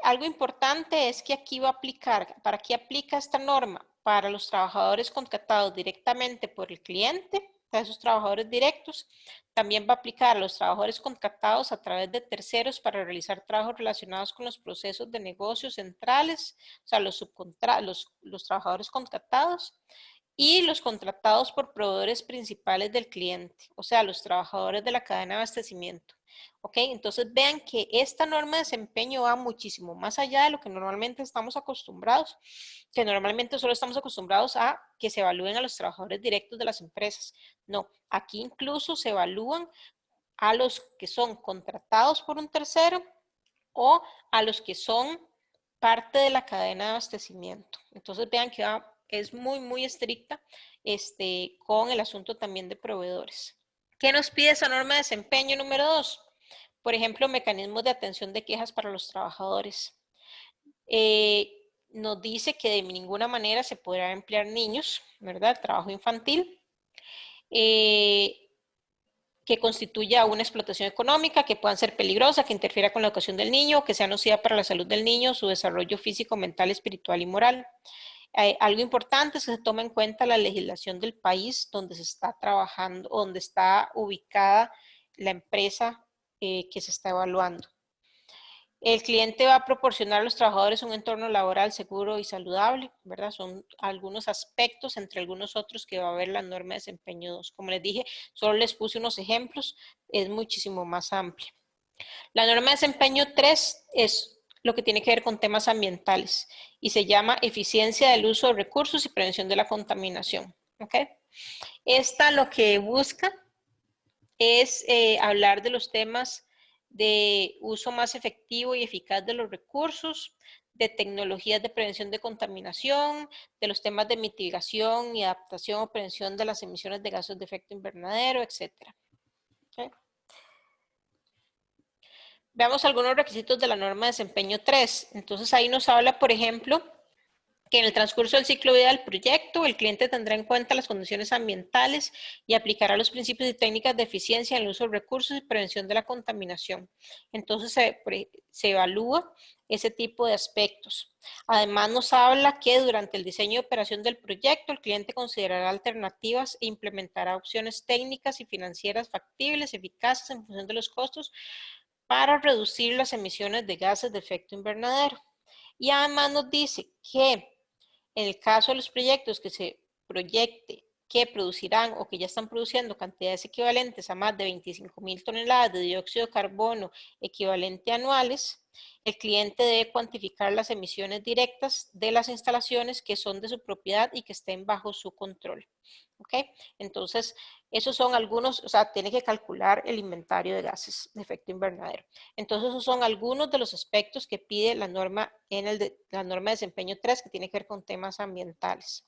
Algo importante es que aquí va a aplicar, ¿para qué aplica esta norma? Para los trabajadores contratados directamente por el cliente, a esos trabajadores directos. También va a aplicar a los trabajadores contratados a través de terceros para realizar trabajos relacionados con los procesos de negocios centrales, o sea, los trabajadores contratados y los contratados por proveedores principales del cliente, o sea, los trabajadores de la cadena de abastecimiento. ¿Ok? Entonces vean que esta norma de desempeño va muchísimo más allá de lo que normalmente estamos acostumbrados, que normalmente solo estamos acostumbrados a que se evalúen a los trabajadores directos de las empresas. No, aquí incluso se evalúan a los que son contratados por un tercero o a los que son parte de la cadena de abastecimiento. Entonces vean que es muy, muy estricta con el asunto también de proveedores. ¿Qué nos pide esa norma de desempeño número 2? Por ejemplo, mecanismos de atención de quejas para los trabajadores. Nos dice que de ninguna manera se podrá emplear niños, ¿verdad? Trabajo infantil. Que constituya una explotación económica, que puedan ser peligrosa, que interfiera con la educación del niño, que sea nociva para la salud del niño, su desarrollo físico, mental, espiritual y moral. Algo importante es que se toma en cuenta la legislación del país donde se está trabajando, donde está ubicada la empresa que se está evaluando. El cliente va a proporcionar a los trabajadores un entorno laboral seguro y saludable, ¿verdad? Son algunos aspectos, entre algunos otros, que va a haber la norma de desempeño 2. Como les dije, solo les puse unos ejemplos, es muchísimo más amplia. La norma de desempeño 3 es lo que tiene que ver con temas ambientales y se llama eficiencia del uso de recursos y prevención de la contaminación, ¿ok? Esta lo que busca es hablar de los temas de uso más efectivo y eficaz de los recursos, de tecnologías de prevención de contaminación, de los temas de mitigación y adaptación o prevención de las emisiones de gases de efecto invernadero, etc. ¿Okay? Veamos algunos requisitos de la norma de desempeño 3. Entonces ahí nos habla, por ejemplo, que en el transcurso del ciclo de vida del proyecto, el cliente tendrá en cuenta las condiciones ambientales y aplicará los principios y técnicas de eficiencia en el uso de recursos y prevención de la contaminación. Entonces se evalúa ese tipo de aspectos. Además nos habla que durante el diseño y operación del proyecto, el cliente considerará alternativas e implementará opciones técnicas y financieras factibles, eficaces en función de los costos para reducir las emisiones de gases de efecto invernadero. Y además nos dice que en el caso de los proyectos que se proyecte que producirán o que ya están produciendo cantidades equivalentes a más de 25,000 toneladas de dióxido de carbono equivalente anuales, el cliente debe cuantificar las emisiones directas de las instalaciones que son de su propiedad y que estén bajo su control. ¿Ok? Entonces, esos son algunos, o sea, tiene que calcular el inventario de gases de efecto invernadero. Entonces, esos son algunos de los aspectos que pide la norma la norma de desempeño 3, que tiene que ver con temas ambientales.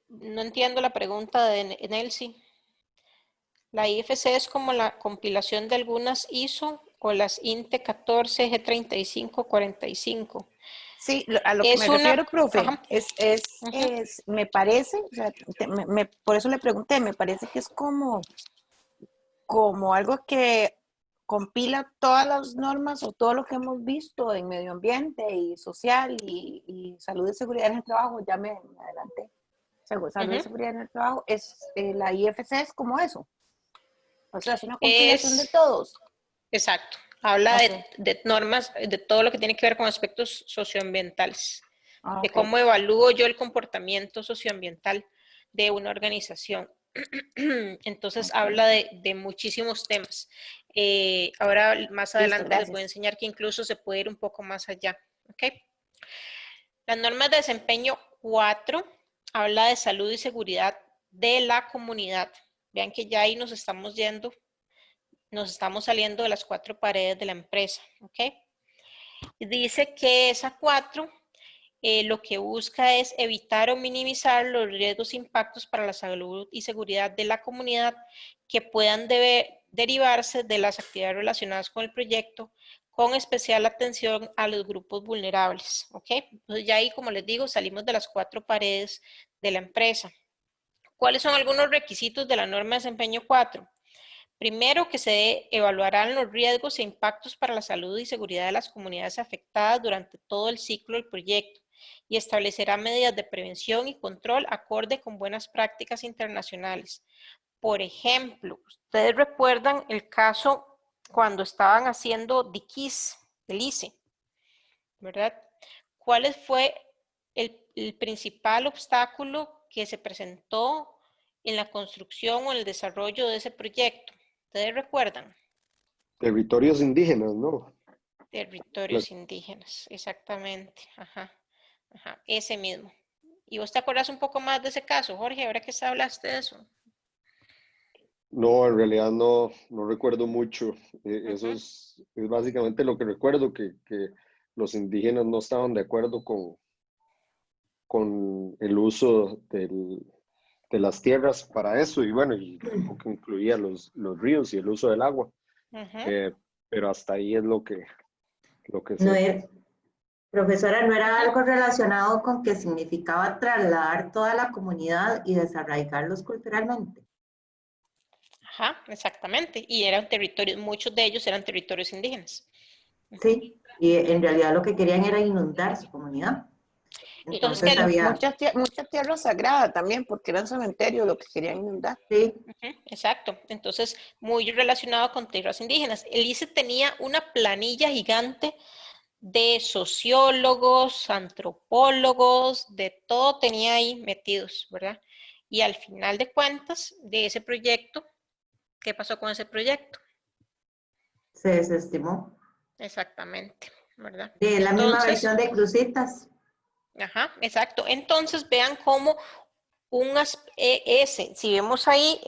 No entiendo la pregunta de Nelcy. La IFC es como la compilación de algunas ISO o las INTE 14, G35, 45. Sí, a lo que me refiero, profe, Ajá. me parece, o sea, por eso le pregunté, me parece que es como algo que compila todas las normas o todo lo que hemos visto en medio ambiente y social y salud y seguridad en el trabajo, ya me adelanté. Salud y seguridad en el trabajo, la IFC es como eso. O sea, es una compilación de todos. Exacto. Habla Ok. de normas, de todo lo que tiene que ver con aspectos socioambientales, de Ok. cómo evalúo yo el comportamiento socioambiental de una organización. Entonces Ok. habla de muchísimos temas. Ahora más Listo, adelante les voy a gracias. enseñar que incluso se puede ir un poco más allá. ¿Okay? Las normas de desempeño 4 habla de salud y seguridad de la comunidad. Vean que ya ahí nos estamos yendo, nos estamos saliendo de las 4 paredes de la empresa. ¿Ok? Dice que esa 4 lo que busca es evitar o minimizar los riesgos e impactos para la salud y seguridad de la comunidad que puedan derivarse de las actividades relacionadas con el proyecto, con especial atención a los grupos vulnerables. ¿Ok? Entonces ya ahí, como les digo, salimos de las 4 paredes de la empresa. ¿Cuáles son algunos requisitos de la norma de desempeño 4? Primero, que se evaluarán los riesgos e impactos para la salud y seguridad de las comunidades afectadas durante todo el ciclo del proyecto y establecerá medidas de prevención y control acorde con buenas prácticas internacionales. Por ejemplo, ustedes recuerdan el caso cuando estaban haciendo DIKIS, el ICE, ¿verdad? ¿Cuál fue el principal obstáculo que se presentó en la construcción o en el desarrollo de ese proyecto? ¿Ustedes recuerdan? Territorios indígenas, ¿no? Territorios indígenas, exactamente. Ajá, ajá, ese mismo. ¿Y vos te acuerdas un poco más de ese caso, Jorge, ahora que hablaste de eso? No, en realidad no recuerdo mucho. Eso Ujú. es básicamente lo que recuerdo, que los indígenas no estaban de acuerdo con el uso de las tierras para eso, y bueno, y lo que incluía los ríos y el uso del agua. Ujú. Eh, pero hasta ahí es lo que No sé. es, profesora, ¿no era Ujú. algo relacionado con que significaba trasladar toda la comunidad y desarraigarlos culturalmente? Ajá, exactamente. Y eran territorios, muchos de ellos eran territorios indígenas. Ujú. Sí, y en realidad lo que querían era inundar su comunidad. Entonces, Entonces había, Mucha tierra sagrada también, porque era un cementerio lo que querían inundar. sí, exacto. Entonces, muy relacionado con tierras indígenas. El ICE tenía una planilla gigante de sociólogos, antropólogos, de todo tenía ahí metidos, ¿verdad? Y al final de cuentas de ese proyecto, ¿qué pasó con ese proyecto? se desestimó. Exactamente, ¿verdad? De la misma Entonces, versión de Crucitas. ajá, exacto. Entonces vean cómo si vemos ahí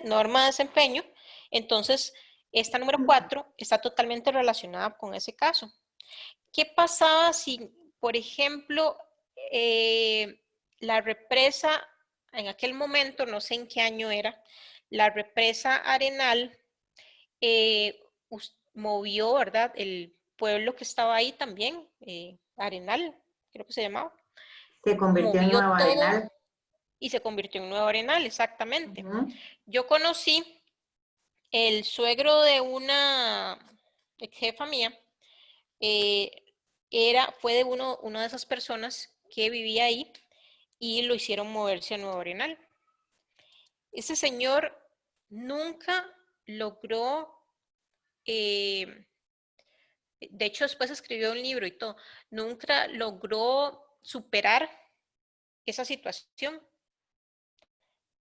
norma de desempeño, entonces esta número 4 está totalmente relacionada con ese caso. ¿Qué pasaba si, por ejemplo, eh, la represa, en aquel momento, no sé en qué año era, la represa Arenal movió, ¿verdad? El pueblo que estaba ahí también, Arenal, creo que se llamaba, Se convirtió en movió Nueva todo Arenal. y se convirtió en Nuevo Arenal, exactamente. Ujú. Yo conocí el suegro de una jefa mía, eh, fue de una de esas personas que vivía ahí y lo hicieron moverse a Nuevo Arenal. Ese señor nunca logró, eh, de hecho después escribió un libro y todo, nunca logró superar esa situación.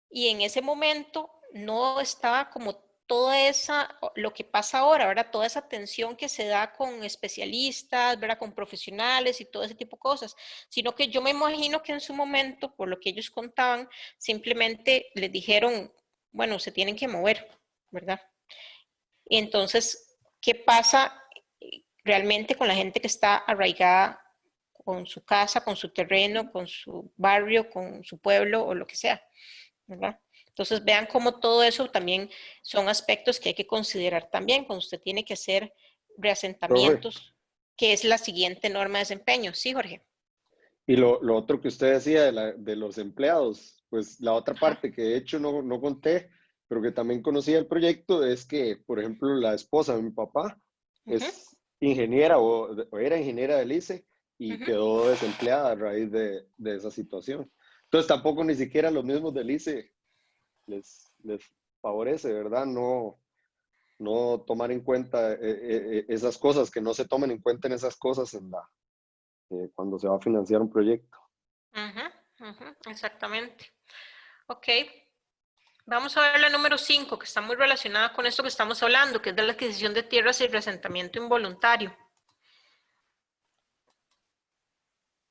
Y en ese momento no estaba como toda esa, lo que pasa ahora, ¿verdad? Toda esa atención que se da con especialistas, ¿verdad? Con profesionales y todo ese tipo de cosas, sino que yo me imagino que en su momento, por lo que ellos contaban, simplemente les dijeron, bueno, se tienen que mover, ¿verdad? Y entonces, ¿qué pasa realmente con la gente que está arraigada con su casa, con su terreno, con su barrio, con su pueblo o lo que sea, ¿verdad? Entonces vean cómo todo eso también son aspectos que hay que considerar también cuando usted tiene que hacer Profe, reasentamientos, que es la siguiente norma de desempeño. Sí, Jorge. y lo otro que usted decía de los empleados, pues la otra Ajá. parte que de hecho no conté, pero que también conocía el proyecto, es que, por ejemplo, la esposa de mi papá Uh-huh. es ingeniera o era ingeniera del ICE y Uh-huh. quedó desempleada a raíz de esa situación. Entonces tampoco ni siquiera los mismos del ICE les favorece, ¿verdad? No no tomar en cuenta esas cosas, que no se tomen en cuenta en esas cosas cuando se va a financiar un proyecto. Exactamente. Ok. Vamos a ver la número 5, que está muy relacionada con esto que estamos hablando, que es de la adquisición de tierras y resentamiento involuntario.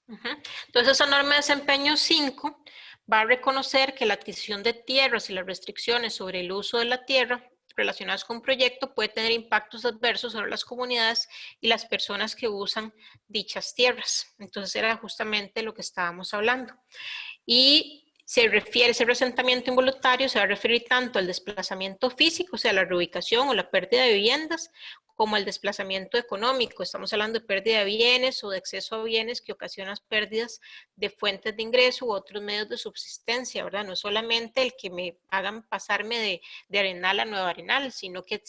Entonces, esa norma de desempeño 5 va a reconocer que la adquisición de tierras y las restricciones sobre el uso de la tierra relacionadas con un proyecto puede tener impactos adversos sobre las comunidades y las personas que usan dichas tierras. Entonces, era justamente lo que estábamos hablando. Y ese resentamiento involuntario se va a referir tanto al desplazamiento físico, o sea, la reubicación o la pérdida de viviendas, como al desplazamiento económico. Estamos hablando de pérdida de bienes o de exceso a bienes que ocasionan pérdidas de fuentes de ingreso u otros medios de subsistencia, ¿verdad? No solamente el que me hagan pasarme de Arenal a Nueva Arenal, sino que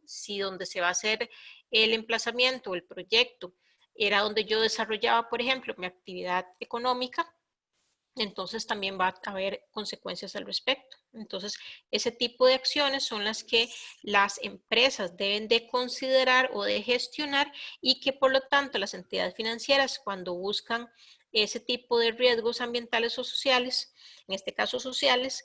si donde se va a hacer el emplazamiento o el proyecto era donde yo desarrollaba, por ejemplo, mi actividad económica, entonces también va a haber consecuencias al respecto. Entonces, ese tipo de acciones son las que las empresas deben de considerar o de gestionar y que por lo tanto las entidades financieras, cuando buscan ese tipo de riesgos ambientales o sociales, en este caso sociales,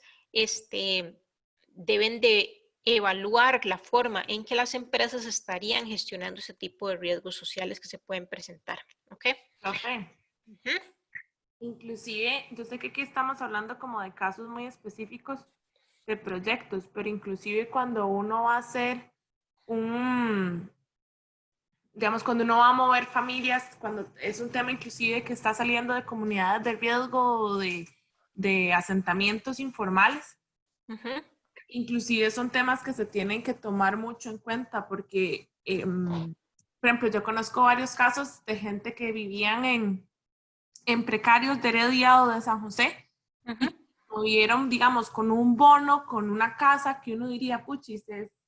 deben de evaluar la forma en que las empresas estarían gestionando ese tipo de riesgos sociales que se pueden presentar. ¿Ok? Okay. Inclusive, yo sé que aquí estamos hablando como de casos muy específicos de proyectos, pero inclusive cuando uno va a hacer digamos, cuando uno va a mover familias, cuando es un tema inclusive que está saliendo de comunidades de riesgo o de asentamientos informales, inclusive son temas que se tienen que tomar mucho en cuenta porque, por ejemplo, yo conozco varios casos de gente que vivían en precarios de Heredia o de San José, movieron, digamos, con un bono, con una casa que uno diría, puchis,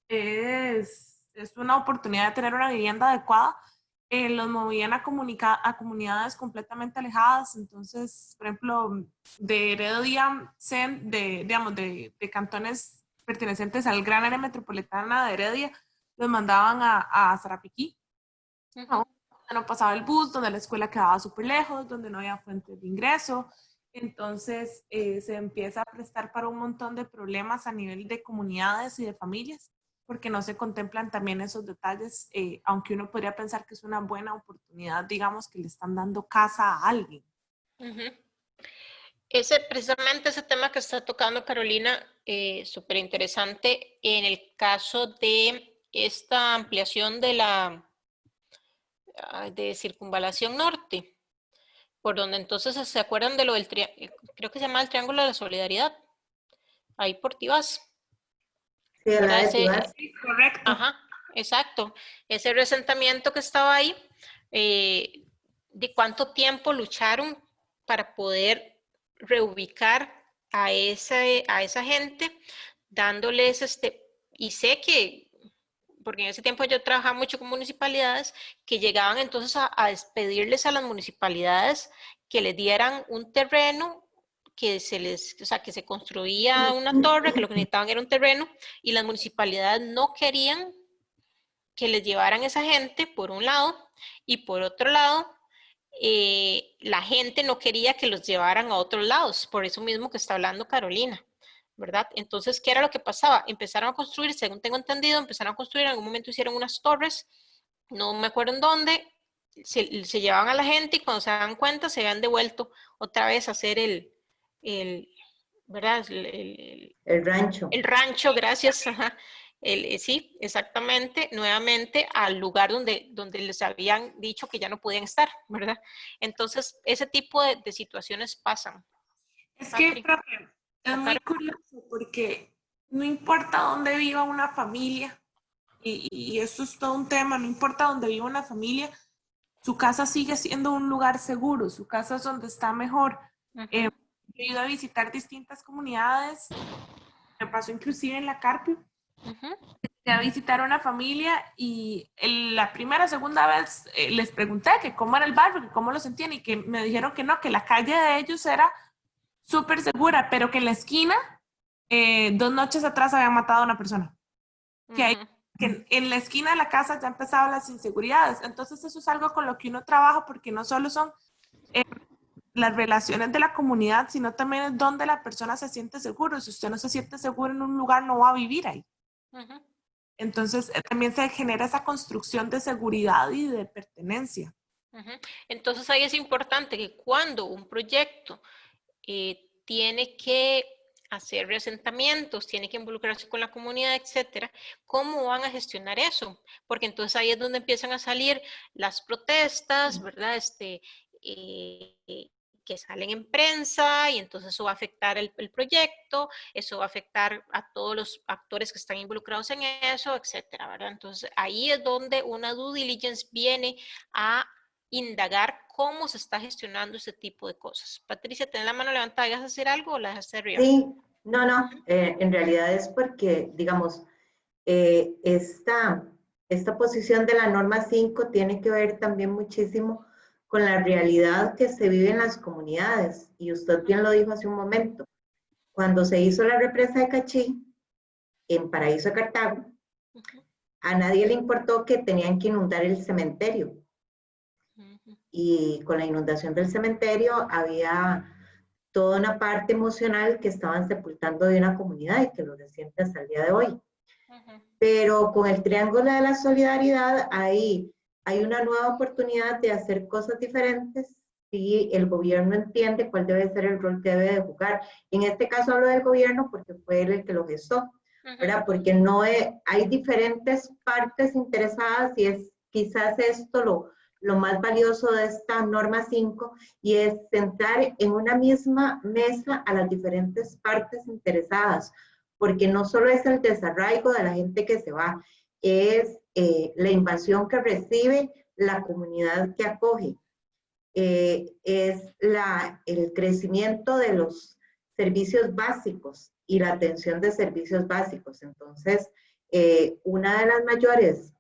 es una oportunidad de tener una vivienda adecuada, los movían a comunidades completamente alejadas. Entonces, por ejemplo, de Heredia, digamos, de cantones pertenecientes al gran área metropolitana de Heredia, los mandaban a Zarapiquí, ¿no? No pasaba el bus, donde la escuela quedaba súper lejos, donde no había fuentes de ingreso. Entonces se empieza a prestar para un montón de problemas a nivel de comunidades y de familias, porque no se contemplan también esos detalles, aunque uno podría pensar que es una buena oportunidad, digamos, que le están dando casa a alguien. Precisamente ese tema que está tocando Carolina, súper interesante en el caso de esta ampliación de Circunvalación Norte, por donde entonces se acuerdan de lo del, creo que se llama el Triángulo de la Solidaridad, ahí por Tibás. Sí, la de Tibás. Sí, correcto. Ajá, exacto. Ese resentamiento que estaba ahí, de cuánto tiempo lucharon para poder reubicar a esa gente, dándoles y sé que, porque en ese tiempo yo trabajaba mucho con municipalidades, que llegaban entonces a despedirles a las municipalidades que les dieran un terreno, que se construía una torre, que lo que necesitaban era un terreno, y las municipalidades no querían que les llevaran esa gente, por un lado, y por otro lado, la gente no quería que los llevaran a otros lados, por eso mismo que está hablando Carolina, ¿verdad? Entonces, ¿qué era lo que pasaba? Empezaron a construir, según tengo entendido, empezaron a construir, en algún momento hicieron unas torres, no me acuerdo en dónde, se llevaban a la gente y cuando se dan cuenta se habían devuelto otra vez a hacer ¿verdad? El rancho. El rancho, gracias, ajá. Sí, exactamente, nuevamente al lugar donde les habían dicho que ya no podían estar, ¿verdad? Entonces, ese tipo de situaciones pasan. Es que, profe, es muy curioso porque no importa dónde viva una familia, y eso es todo un tema, no importa dónde viva una familia, su casa sigue siendo un lugar seguro, su casa es donde está mejor. He ido a visitar distintas comunidades, me pasó inclusive en la Carpio, fui a visitar una familia y la primera, segunda vez les pregunté que cómo era el barrio, que cómo lo sentían y que me dijeron que no, que la calle de ellos era súper segura, pero que en la esquina 2 noches atrás habían matado a una persona. Que ahí que en la esquina de la casa ya empezaban las inseguridades. Entonces eso es algo con lo que uno trabaja porque no solo son las relaciones de la comunidad, sino también es donde la persona se siente seguro. Si usted no se siente seguro en un lugar, no va a vivir ahí. Ujú. Entonces también se genera esa construcción de seguridad y de pertenencia. Ujú. Entonces ahí es importante que cuando un proyecto tiene que hacer reasentamientos, tiene que involucrarse con la comunidad, etcétera, ¿cómo van a gestionar eso? Porque entonces ahí es donde empiezan a salir las protestas, ¿verdad? Que salen en prensa y entonces eso va a afectar el proyecto, eso va a afectar a todos los actores que están involucrados en eso, etcétera, ¿verdad? Entonces ahí es donde una due diligence viene a indagar cómo se está gestionando ese tipo de cosas. Patricia, ten la mano levantada, ¿vas a hacer algo o la dejaste arriba? Sí, no, en realidad es porque, digamos, esta posición de la norma 5 tiene que ver también muchísimo con la realidad que se vive en las comunidades. Y usted bien lo dijo hace un momento. Cuando se hizo la represa de Cachí, en Paraíso de Cartago, a nadie le importó que tenían que inundar el cementerio. Y con la inundación del cementerio había toda una parte emocional que estaban sepultando de una comunidad y que lo resiente hasta el día de hoy. Pero con el Triángulo de la Solidaridad hay una nueva oportunidad de hacer cosas diferentes si el gobierno entiende cuál debe ser el rol que debe de jugar. En este caso hablo del gobierno porque fue él el que lo gestó, ¿verdad? Porque no hay diferentes partes interesadas y es quizás esto lo más valioso de esta norma 5 y es sentar en una misma mesa a las diferentes partes interesadas, porque no solo es el desarraigo de la gente que se va, es la invasión que recibe la comunidad que acoge, es el crecimiento de los servicios básicos y la atención de servicios básicos. Entonces, una de las mayores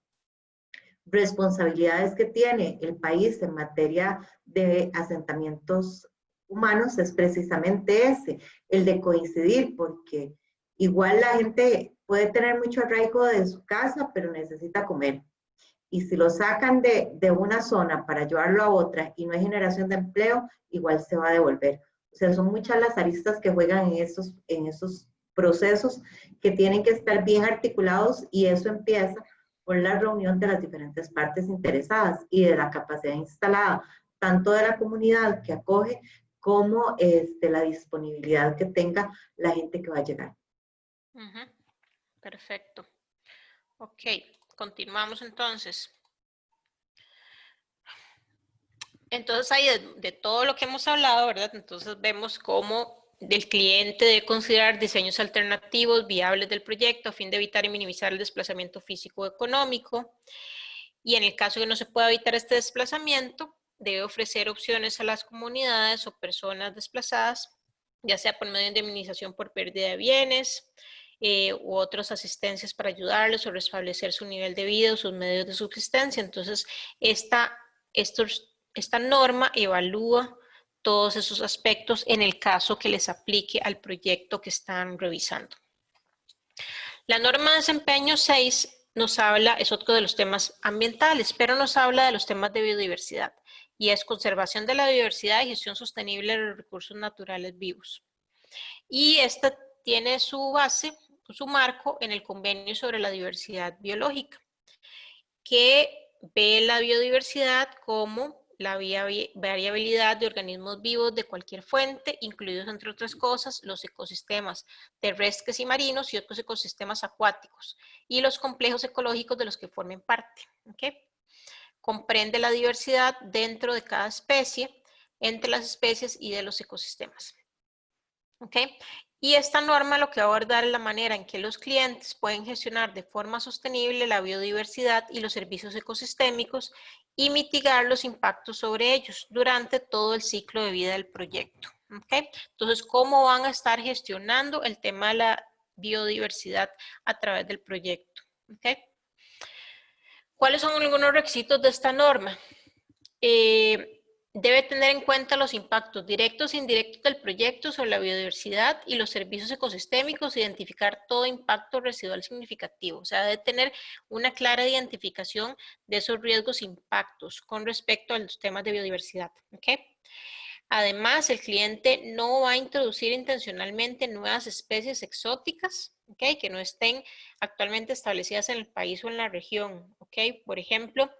responsabilidades que tiene el país en materia de asentamientos humanos es precisamente ese, el de coincidir, porque igual la gente puede tener mucho arraigo de su casa, pero necesita comer. Y si lo sacan de una zona para llevarlo a otra y no hay generación de empleo, igual se va a devolver. O sea, son muchas las aristas que juegan en esos procesos que tienen que estar bien articulados y eso empieza por la reunión de las diferentes partes interesadas y de la capacidad instalada, tanto de la comunidad que acoge como la disponibilidad que tenga la gente que va a llegar. Perfecto. Ok, continuamos entonces. Entonces ahí de todo lo que hemos hablado, ¿verdad? Entonces vemos cómo el cliente debe considerar diseños alternativos viables del proyecto a fin de evitar y minimizar el desplazamiento físico o económico. Y en el caso que no se pueda evitar este desplazamiento, debe ofrecer opciones a las comunidades o personas desplazadas, ya sea por medio de indemnización por pérdida de bienes u otras asistencias para ayudarles o restablecer su nivel de vida o sus medios de subsistencia. Entonces, esta norma evalúa todos esos aspectos en el caso que les aplique al proyecto que están revisando. La norma de desempeño 6 nos habla, es otro de los temas ambientales, pero nos habla de los temas de biodiversidad y es conservación de la biodiversidad y gestión sostenible de los recursos naturales vivos. Y esta tiene su base, su marco en el Convenio sobre la Diversidad Biológica, que ve la biodiversidad como la variabilidad de organismos vivos de cualquier fuente, incluidos entre otras cosas los ecosistemas terrestres y marinos y otros ecosistemas acuáticos y los complejos ecológicos de los que formen parte. ¿Okay? Comprende la diversidad dentro de cada especie, entre las especies y de los ecosistemas. ¿Okay? Y esta norma lo que va a abordar es la manera en que los clientes pueden gestionar de forma sostenible la biodiversidad y los servicios ecosistémicos y mitigar los impactos sobre ellos durante todo el ciclo de vida del proyecto. ¿Okay? Entonces, ¿cómo van a estar gestionando el tema de la biodiversidad a través del proyecto? ¿Okay? ¿Cuáles son algunos requisitos de esta norma? debe tener en cuenta los impactos directos e indirectos del proyecto sobre la biodiversidad y los servicios ecosistémicos, identificar todo impacto residual significativo. O sea, debe tener una clara identificación de esos riesgos e impactos con respecto a los temas de biodiversidad. ¿Okay? Además, el cliente no va a introducir intencionalmente nuevas especies exóticas, ¿okay?, que no estén actualmente establecidas en el país o en la región. ¿Okay? Por ejemplo,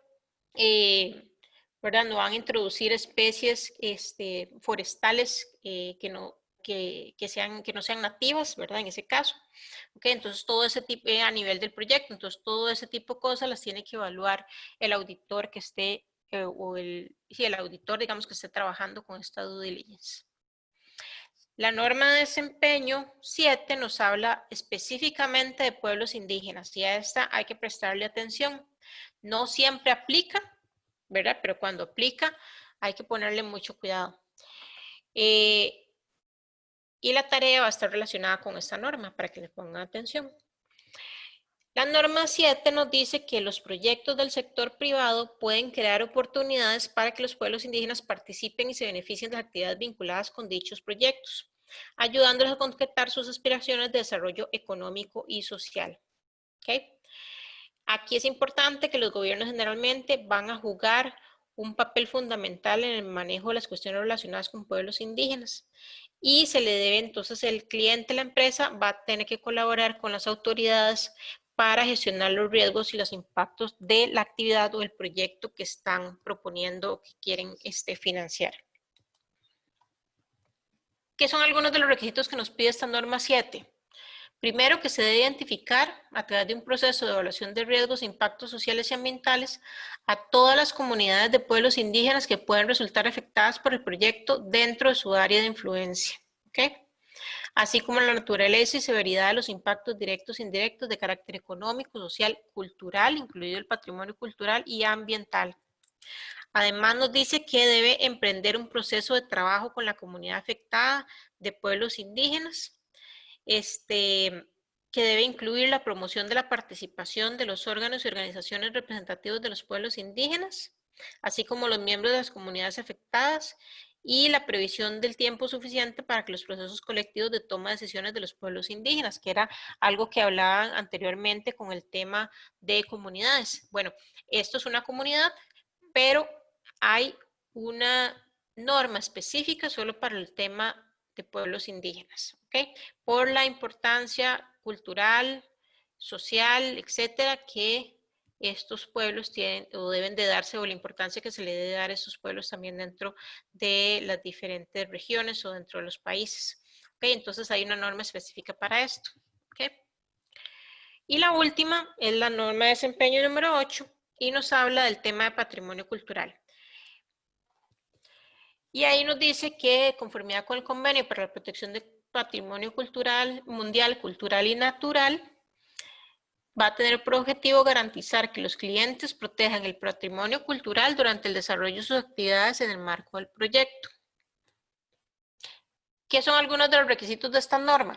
¿verdad? No van a introducir especies forestales que no sean nativas, ¿verdad? En ese caso. ¿Okay? Entonces, todo ese tipo, a nivel del proyecto, entonces todo ese tipo de cosas las tiene que evaluar el auditor que esté, el auditor, digamos, que esté trabajando con esta due diligence. La norma de desempeño 7 nos habla específicamente de pueblos indígenas y a esta hay que prestarle atención. No siempre aplica, ¿verdad? Pero cuando aplica hay que ponerle mucho cuidado. Y la tarea va a estar relacionada con esta norma para que le pongan atención. La norma 7 nos dice que los proyectos del sector privado pueden crear oportunidades para que los pueblos indígenas participen y se beneficien de las actividades vinculadas con dichos proyectos, ayudándolos a concretar sus aspiraciones de desarrollo económico y social. ¿Okay? Aquí es importante que los gobiernos generalmente van a jugar un papel fundamental en el manejo de las cuestiones relacionadas con pueblos indígenas y se le debe, entonces, el cliente, la empresa, va a tener que colaborar con las autoridades para gestionar los riesgos y los impactos de la actividad o el proyecto que están proponiendo o que quieren financiar. ¿Qué son algunos de los requisitos que nos pide esta norma 7? Primero, que se debe identificar a través de un proceso de evaluación de riesgos e impactos sociales y ambientales a todas las comunidades de pueblos indígenas que pueden resultar afectadas por el proyecto dentro de su área de influencia. ¿Okay? Así como la naturaleza y severidad de los impactos directos e indirectos de carácter económico, social, cultural, incluido el patrimonio cultural y ambiental. Además nos dice que debe emprender un proceso de trabajo con la comunidad afectada de pueblos indígenas, que debe incluir la promoción de la participación de los órganos y organizaciones representativos de los pueblos indígenas, así como los miembros de las comunidades afectadas, y la previsión del tiempo suficiente para que los procesos colectivos de toma de decisiones de los pueblos indígenas, que era algo que hablaban anteriormente con el tema de comunidades. Bueno, esto es una comunidad, pero hay una norma específica solo para el tema de pueblos indígenas, ¿ok? Por la importancia cultural, social, etcétera, que estos pueblos tienen o deben de darse, o la importancia que se le debe dar a estos pueblos también dentro de las diferentes regiones o dentro de los países. ¿Ok? Entonces hay una norma específica para esto. ¿Ok? Y la última es la norma de desempeño número 8 y nos habla del tema de patrimonio cultural. Y ahí nos dice que, de conformidad con el Convenio para la Protección del Patrimonio Cultural Mundial, Cultural y Natural, va a tener por objetivo garantizar que los clientes protejan el patrimonio cultural durante el desarrollo de sus actividades en el marco del proyecto. ¿Qué son algunos de los requisitos de esta norma?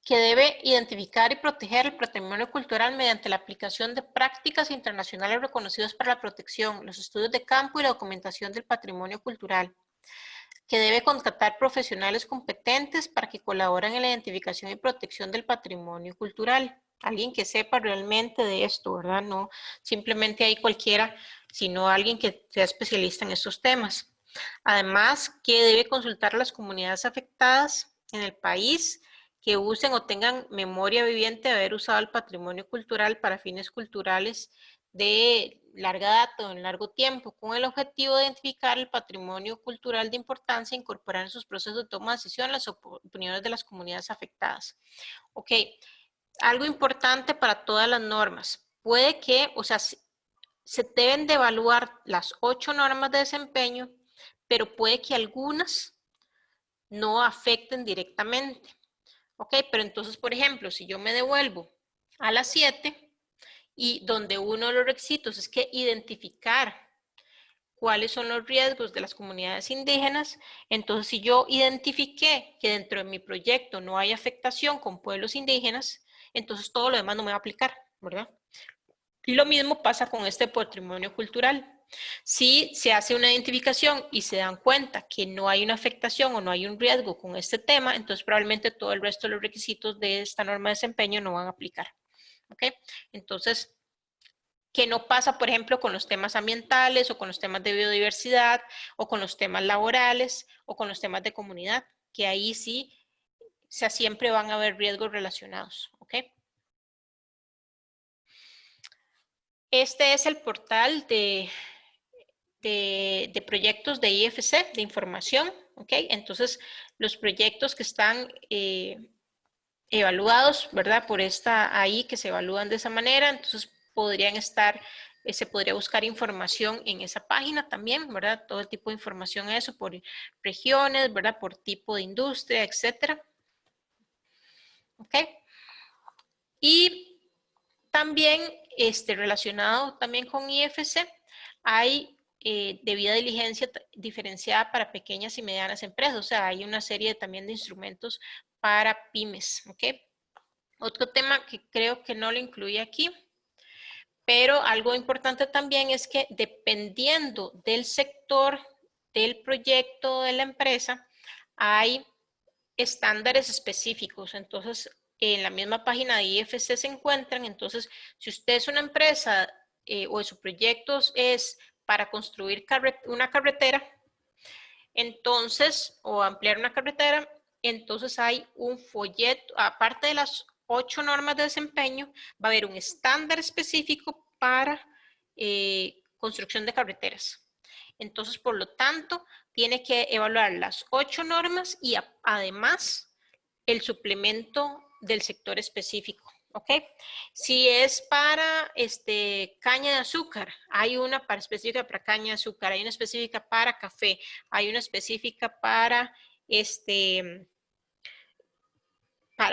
Que debe identificar y proteger el patrimonio cultural mediante la aplicación de prácticas internacionales reconocidas para la protección, los estudios de campo y la documentación del patrimonio cultural. Que debe contratar profesionales competentes para que colaboren en la identificación y protección del patrimonio cultural. Alguien que sepa realmente de esto, ¿verdad? No simplemente ahí cualquiera, sino alguien que sea especialista en estos temas. Además, que debe consultar a las comunidades afectadas en el país que usen o tengan memoria viviente de haber usado el patrimonio cultural para fines culturales de larga data o en largo tiempo, con el objetivo de identificar el patrimonio cultural de importancia e incorporar en sus procesos de toma de decisión las opiniones de las comunidades afectadas. Ok, algo importante para todas las normas. Puede que, o sea, se deben de evaluar las 8 normas de desempeño, pero puede que algunas no afecten directamente. Ok, pero entonces, por ejemplo, si yo me devuelvo a las 7 y donde uno de los requisitos es que identificar cuáles son los riesgos de las comunidades indígenas, entonces si yo identifiqué que dentro de mi proyecto no hay afectación con pueblos indígenas, entonces todo lo demás no me va a aplicar, ¿verdad? Y lo mismo pasa con este patrimonio cultural. Si se hace una identificación y se dan cuenta que no hay una afectación o no hay un riesgo con este tema, entonces probablemente todo el resto de los requisitos de esta norma de desempeño no van a aplicar. ¿Ok? Entonces, ¿qué no pasa, por ejemplo, con los temas ambientales o con los temas de biodiversidad o con los temas laborales o con los temas de comunidad? Que ahí sí, o sea, siempre van a haber riesgos relacionados. ¿Ok? Este es el portal de proyectos de IFC, de información, ¿ok? Entonces, los proyectos que están evaluados, ¿verdad? Por esta ahí, que se evalúan de esa manera, entonces podrían estar, se podría buscar información en esa página también, ¿verdad? Todo el tipo de información, eso, por regiones, ¿verdad? Por tipo de industria, etcétera. ¿Ok? Y también, relacionado también con IFC, hay debida diligencia diferenciada para pequeñas y medianas empresas. O sea, hay una serie también de instrumentos para pymes. ¿Ok? Otro tema que creo que no lo incluye aquí, pero algo importante también es que dependiendo del sector, del proyecto, de la empresa, hay estándares específicos. Entonces, en la misma página de IFC se encuentran. Entonces, si usted es una empresa o su proyecto es para construir una carretera, entonces, o ampliar una carretera, entonces hay un folleto, aparte de las 8 normas de desempeño, va a haber un estándar específico para construcción de carreteras. Entonces, por lo tanto, tiene que evaluar las 8 normas y además el suplemento del sector específico. ¿Ok? Si es para caña de azúcar, hay una específica para caña de azúcar, hay una específica para café, hay una específica para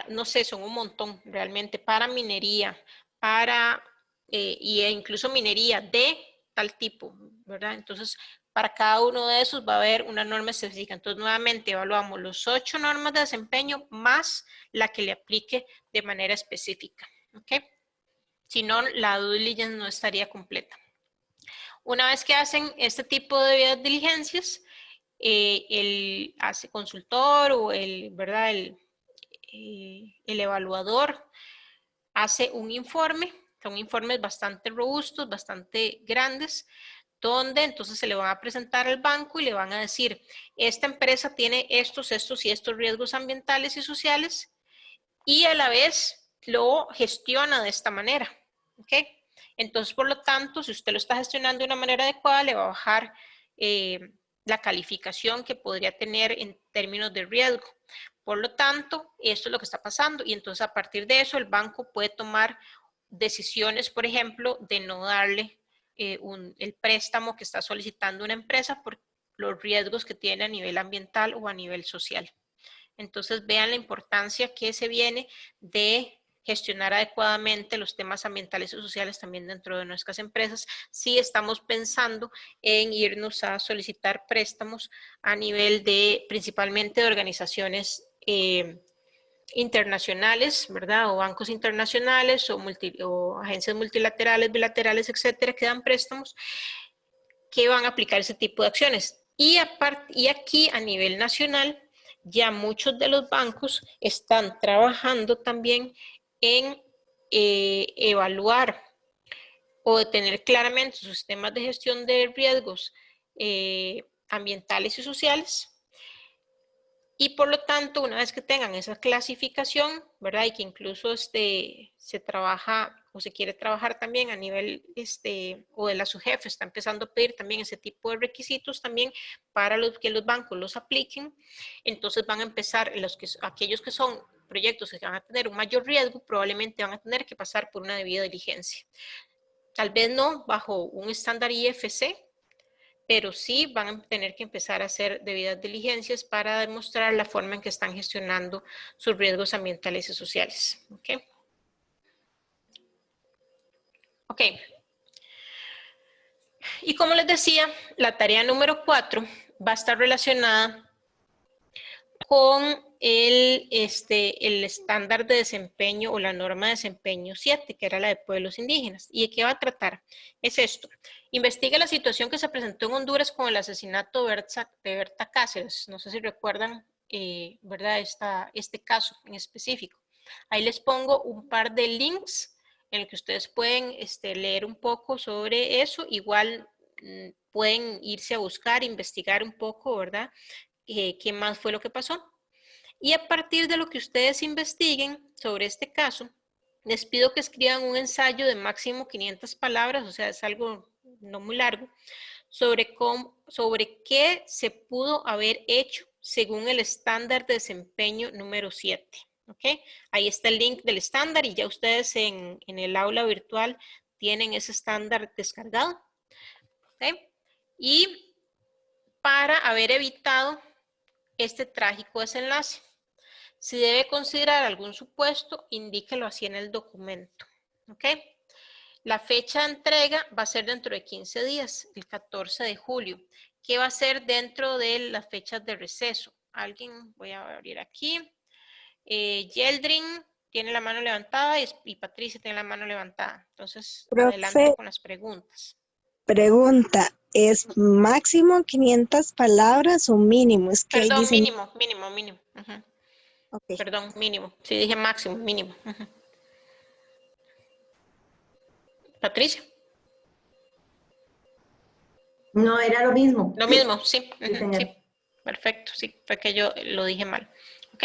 no sé, son un montón realmente, para minería, para, incluso minería de tal tipo, ¿verdad? Entonces, para cada uno de esos va a haber una norma específica. Entonces, nuevamente evaluamos los 8 normas de desempeño más la que le aplique de manera específica, ¿ok? Si no, la due diligence no estaría completa. Una vez que hacen este tipo de diligencias, el consultor o ¿verdad? El evaluador hace un informe, son informes bastante robustos, bastante grandes, donde entonces se le van a presentar al banco y le van a decir, esta empresa tiene estos y estos riesgos ambientales y sociales, y a la vez lo gestiona de esta manera, ¿ok? Entonces, por lo tanto, si usted lo está gestionando de una manera adecuada, le va a bajar la calificación que podría tener en términos de riesgo. Por lo tanto, esto es lo que está pasando y entonces a partir de eso el banco puede tomar decisiones, por ejemplo, de no darle el préstamo que está solicitando una empresa por los riesgos que tiene a nivel ambiental o a nivel social. Entonces vean la importancia que se viene de gestionar adecuadamente los temas ambientales y sociales también dentro de nuestras empresas si estamos pensando en irnos a solicitar préstamos a nivel de principalmente de organizaciones internacionales, ¿verdad? O bancos internacionales o agencias multilaterales, bilaterales, etcétera, que dan préstamos que van a aplicar ese tipo de acciones. Y aquí a nivel nacional, ya muchos de los bancos están trabajando también en evaluar o tener claramente sus sistemas de gestión de riesgos ambientales y sociales. Y por lo tanto, una vez que tengan esa clasificación, ¿verdad? Y que incluso se trabaja o se quiere trabajar también a nivel, o de la SUGEF, está empezando a pedir también ese tipo de requisitos también para que los bancos los apliquen. Entonces van a empezar, aquellos que son proyectos que van a tener un mayor riesgo, probablemente van a tener que pasar por una debida diligencia. Tal vez no bajo un estándar IFC, pero sí van a tener que empezar a hacer debidas diligencias para demostrar la forma en que están gestionando sus riesgos ambientales y sociales. ¿Ok? Ok. Y como les decía, la tarea número 4 va a estar relacionada con el estándar de desempeño o la norma de desempeño 7, que era la de pueblos indígenas. ¿Y de qué va a tratar? Es esto. Investiga la situación que se presentó en Honduras con el asesinato de Berta Cáceres. No sé si recuerdan, ¿verdad? Este caso en específico. Ahí les pongo un par de links en el que ustedes pueden leer un poco sobre eso. Igual pueden irse a buscar, investigar un poco, ¿verdad? ¿Qué más fue lo que pasó? Y a partir de lo que ustedes investiguen sobre este caso, les pido que escriban un ensayo de máximo 500 palabras, o sea, es algo no muy largo, sobre qué se pudo haber hecho según el estándar de desempeño número 7. ¿Okay? Ahí está el link del estándar y ya ustedes en el aula virtual tienen ese estándar descargado. ¿Okay? Y para haber evitado este trágico desenlace, si debe considerar algún supuesto, indíquelo así en el documento. ¿Ok? La fecha de entrega va a ser dentro de 15 días, el 14 de julio. ¿Qué va a ser dentro de las fechas de receso? Alguien, voy a abrir aquí. Yeldrin tiene la mano levantada y Patricia tiene la mano levantada. Entonces, adelante Profe, con las preguntas. pregunta, ¿es máximo 500 palabras o mínimo? Es que ahí Perdón, dicen, mínimo. Uh-huh. ok. Perdón, mínimo. Sí, dije máximo, mínimo. Uh-huh. Patricia. No, era lo mismo. Lo mismo, sí. Sí, señor. Sí. Perfecto, sí, fue que yo lo dije mal. Ok.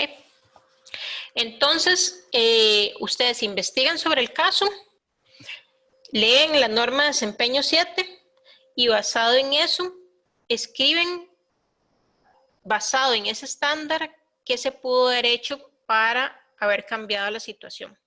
Entonces, ustedes investigan sobre el caso, leen la norma de desempeño 7 y basado en eso, escriben, basado en ese estándar, qué se pudo haber hecho para haber cambiado la situación.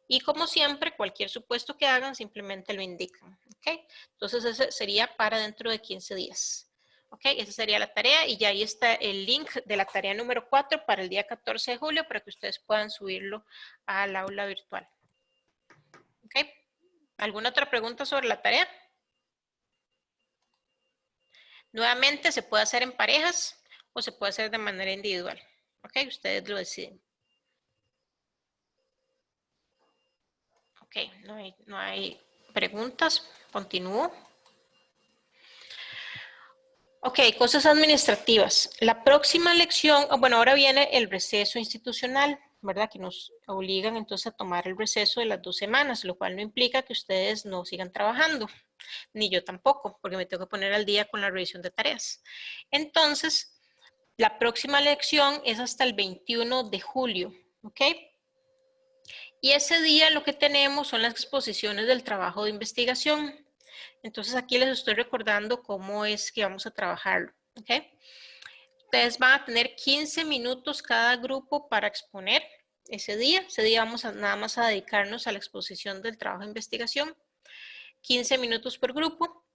Y como siempre, cualquier supuesto que hagan, simplemente lo indican. ¿Okay? Entonces, ese sería para dentro de 15 días. ¿Ok? Esa sería la tarea y ya ahí está el link de la tarea número 4 para el día 14 de julio para que ustedes puedan subirlo al aula virtual. ¿Ok? ¿Alguna otra pregunta sobre la tarea? Nuevamente, se puede hacer en parejas o se puede hacer de manera individual. ¿Ok? Ustedes lo deciden. Ok, no hay preguntas. Continúo. Ok, cosas administrativas. La próxima lección, bueno, ahora viene el receso institucional, ¿verdad? Que nos obligan entonces a tomar el receso de las 2 semanas, lo cual no implica que ustedes no sigan trabajando, ni yo tampoco, porque me tengo que poner al día con la revisión de tareas. Entonces, la próxima lección es hasta el 21 de julio, ¿ok? Y ese día lo que tenemos son las exposiciones del trabajo de investigación. Entonces aquí les estoy recordando cómo es que vamos a trabajarlo. ¿Okay? Ustedes van a tener 15 minutos cada grupo para exponer ese día. Ese día vamos nada más a dedicarnos a la exposición del trabajo de investigación. 15 minutos por grupo.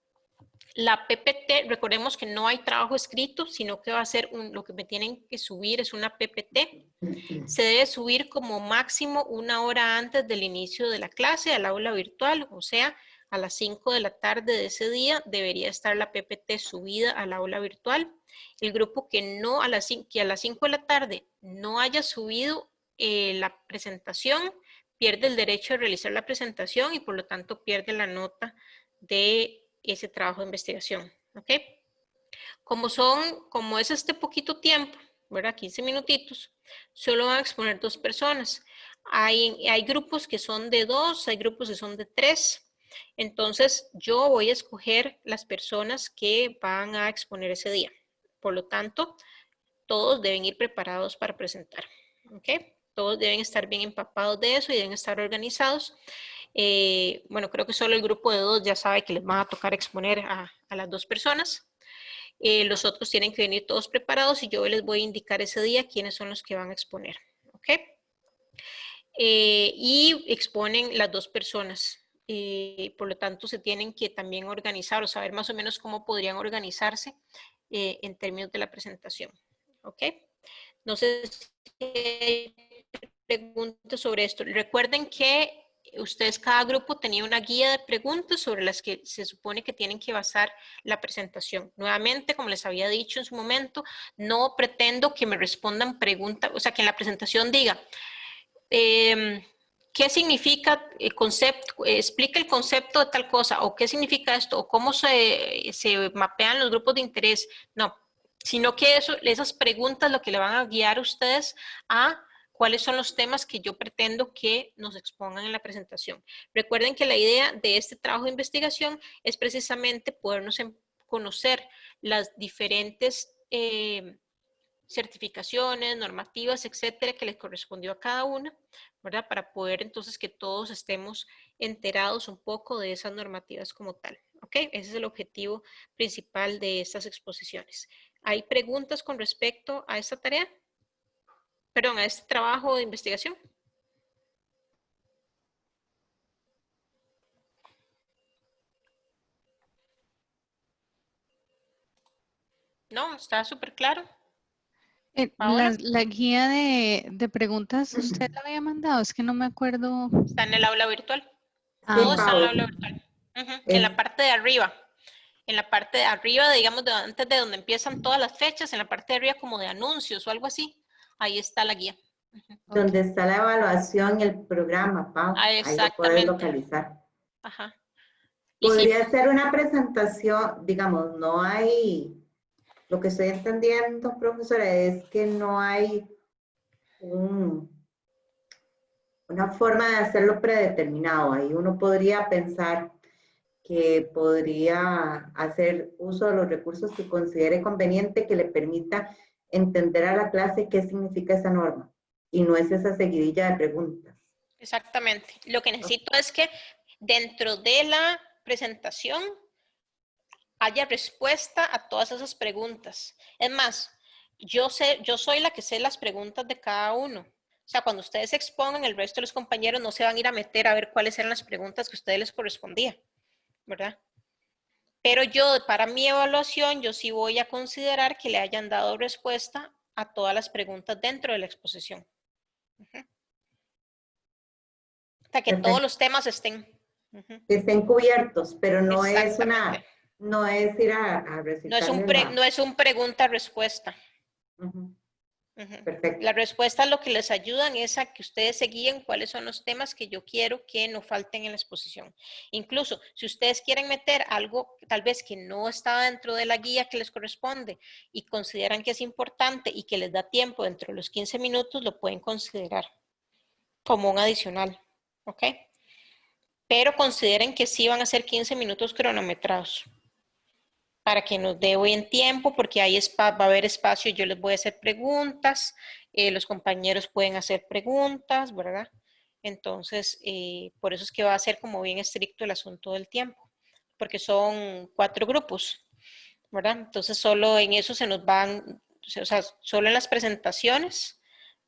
La PPT, recordemos que no hay trabajo escrito, sino que va a ser lo que me tienen que subir es una PPT. Se debe subir como máximo 1 hora antes del inicio de la clase al aula virtual, o sea, a las 5 de la tarde de ese día debería estar la PPT subida al aula virtual. El grupo que a las 5 de la tarde no haya subido la presentación, pierde el derecho a realizar la presentación y por lo tanto pierde la nota de ese trabajo de investigación. ¿Ok? Como es este poquito tiempo, ¿verdad? 15 minutitos, solo van a exponer 2 personas. Hay grupos que son de 2, hay grupos que son de 3. Entonces, yo voy a escoger las personas que van a exponer ese día. Por lo tanto, todos deben ir preparados para presentar. ¿Ok? Todos deben estar bien empapados de eso y deben estar organizados. Bueno, creo que solo el grupo de 2 ya sabe que les va a tocar exponer a las 2 personas. Los otros tienen que venir todos preparados y yo les voy a indicar ese día quiénes son los que van a exponer. ¿Ok? Y exponen las 2 personas. Por lo tanto, se tienen que también organizar o saber más o menos cómo podrían organizarse en términos de la presentación. ¿Ok? No sé si hay preguntas sobre esto. Recuerden que ustedes, cada grupo tenía una guía de preguntas sobre las que se supone que tienen que basar la presentación. Nuevamente, como les había dicho en su momento, no pretendo que me respondan preguntas, o sea, que en la presentación diga, ¿qué significa el concepto? Explica el concepto de tal cosa, o qué significa esto, o cómo se mapean los grupos de interés. No, sino que esas preguntas lo que le van a guiar a ustedes a cuáles son los temas que yo pretendo que nos expongan en la presentación. Recuerden que la idea de este trabajo de investigación es precisamente podernos conocer las diferentes certificaciones, normativas, etcétera, que les correspondió a cada una, ¿verdad? Para poder entonces que todos estemos enterados un poco de esas normativas como tal, ¿ok? Ese es el objetivo principal de estas exposiciones. ¿Hay preguntas con respecto a esta tarea? Perdón, a este trabajo de investigación. No, está súper claro. La guía de preguntas, ¿usted la había mandado? Es que no me acuerdo. Está en el aula virtual. Ah, Todo está en el aula virtual. En la parte de arriba. En la parte de arriba, digamos, antes de donde empiezan todas las fechas, en la parte de arriba como de anuncios o algo así, ahí está la guía. Donde está la evaluación y el programa, Pau. Ahí lo puedes localizar. Ajá. Podría ser una presentación, digamos, no hay, lo que estoy entendiendo, profesora, es que no hay una forma de hacerlo predeterminado. Ahí uno podría pensar que podría hacer uso de los recursos que considere conveniente, que le permita entender a la clase qué significa esa norma. Y no es esa seguidilla de preguntas. Exactamente. Lo que necesito es que dentro de la presentación haya respuesta a todas esas preguntas. Es más, yo soy la que sé las preguntas de cada uno. O sea, cuando ustedes se expongan, el resto de los compañeros no se van a ir a meter a ver cuáles eran las preguntas que a ustedes les correspondía, ¿verdad? Pero yo, para mi evaluación, yo sí voy a considerar que le hayan dado respuesta a todas las preguntas dentro de la exposición. Hasta que todos los temas estén. Estén cubiertos, pero no es no es ir a recitar. No es un pregunta-respuesta. Perfecto. La respuesta lo que les ayudan es a que ustedes se guíen cuáles son los temas que yo quiero que no falten en la exposición. Incluso si ustedes quieren meter algo tal vez que no está dentro de la guía que les corresponde y consideran que es importante y que les da tiempo dentro de los 15 minutos, lo pueden considerar como un adicional, ¿ok? Pero consideren que sí van a ser 15 minutos cronometrados para que nos dé buen tiempo, porque ahí va a haber espacio, yo les voy a hacer preguntas, los compañeros pueden hacer preguntas, ¿verdad? Entonces, por eso es que va a ser como bien estricto el asunto del tiempo, porque son 4 grupos, ¿verdad? Entonces, solo en eso se nos van, o sea, solo en las presentaciones,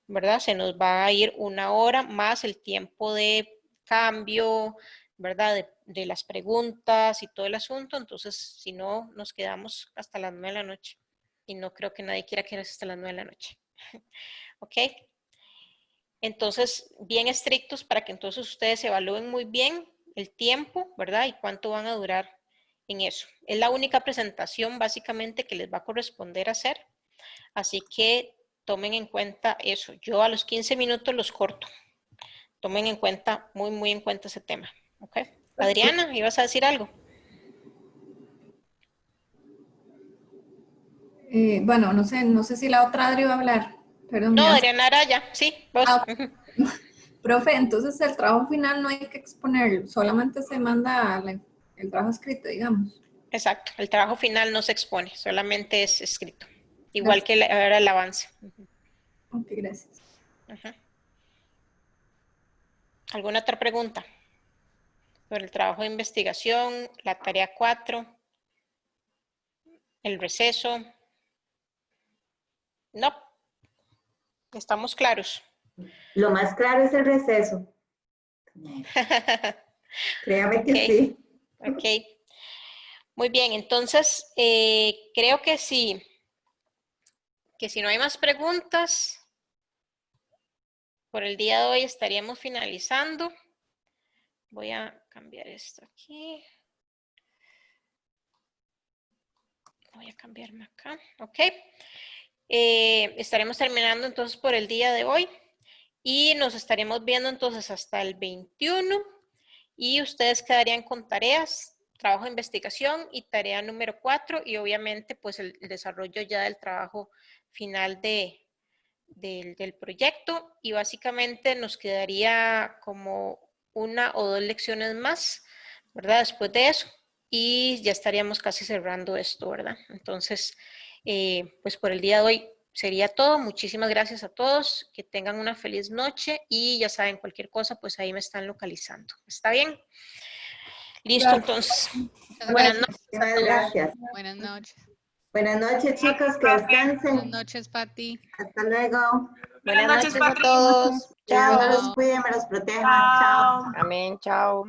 ¿verdad? Se nos va a ir 1 hora más el tiempo de cambio, ¿verdad? De las preguntas y todo el asunto. Entonces, si no, nos quedamos hasta las 9 de la noche. Y no creo que nadie quiera quedarse hasta las 9 de la noche. ¿Ok? Entonces, bien estrictos para que entonces ustedes evalúen muy bien el tiempo, ¿verdad? Y cuánto van a durar en eso. Es la única presentación básicamente que les va a corresponder hacer. Así que tomen en cuenta eso. Yo a los 15 minutos los corto. Tomen en cuenta, muy en cuenta ese tema. ¿Ok? Adriana, ¿ibas a decir algo? Bueno, no sé si la otra Adri va a hablar. Perdón, no, Adriana Araya, sí, vos. Profe, entonces el trabajo final no hay que exponerlo, solamente se manda el trabajo escrito, digamos. Exacto, el trabajo final no se expone, solamente es escrito. Igual que ahora el avance. Ok, gracias. ¿Alguna otra pregunta? Sobre el trabajo de investigación, la tarea 4, el receso. No, estamos claros. Lo más claro es el receso. Créame que sí. Ok. Muy bien, entonces creo que sí. Que si no hay más preguntas, por el día de hoy estaríamos finalizando. Voy a cambiar esto aquí. Voy a cambiarme acá. Ok. Estaremos terminando entonces por el día de hoy. Y nos estaremos viendo entonces hasta el 21. Y ustedes quedarían con tareas, trabajo de investigación y tarea número 4. Y obviamente pues el desarrollo ya del trabajo final del proyecto. Y básicamente nos quedaría como 1 o 2 lecciones más, ¿verdad? Después de eso. Y ya estaríamos casi cerrando esto, ¿verdad? Entonces, pues por el día de hoy sería todo. Muchísimas gracias a todos. Que tengan una feliz noche y ya saben, cualquier cosa, pues ahí me están localizando. ¿Está bien? Listo, entonces. Buenas noches. Gracias. Buenas noches. Buenas noches, chicos, que Buenas descansen. noches, Pati. Hasta luego. Buenas noches, a Patri. todos. Dios me Chao. los cuide, me los proteja. Chao. Amén. Chao.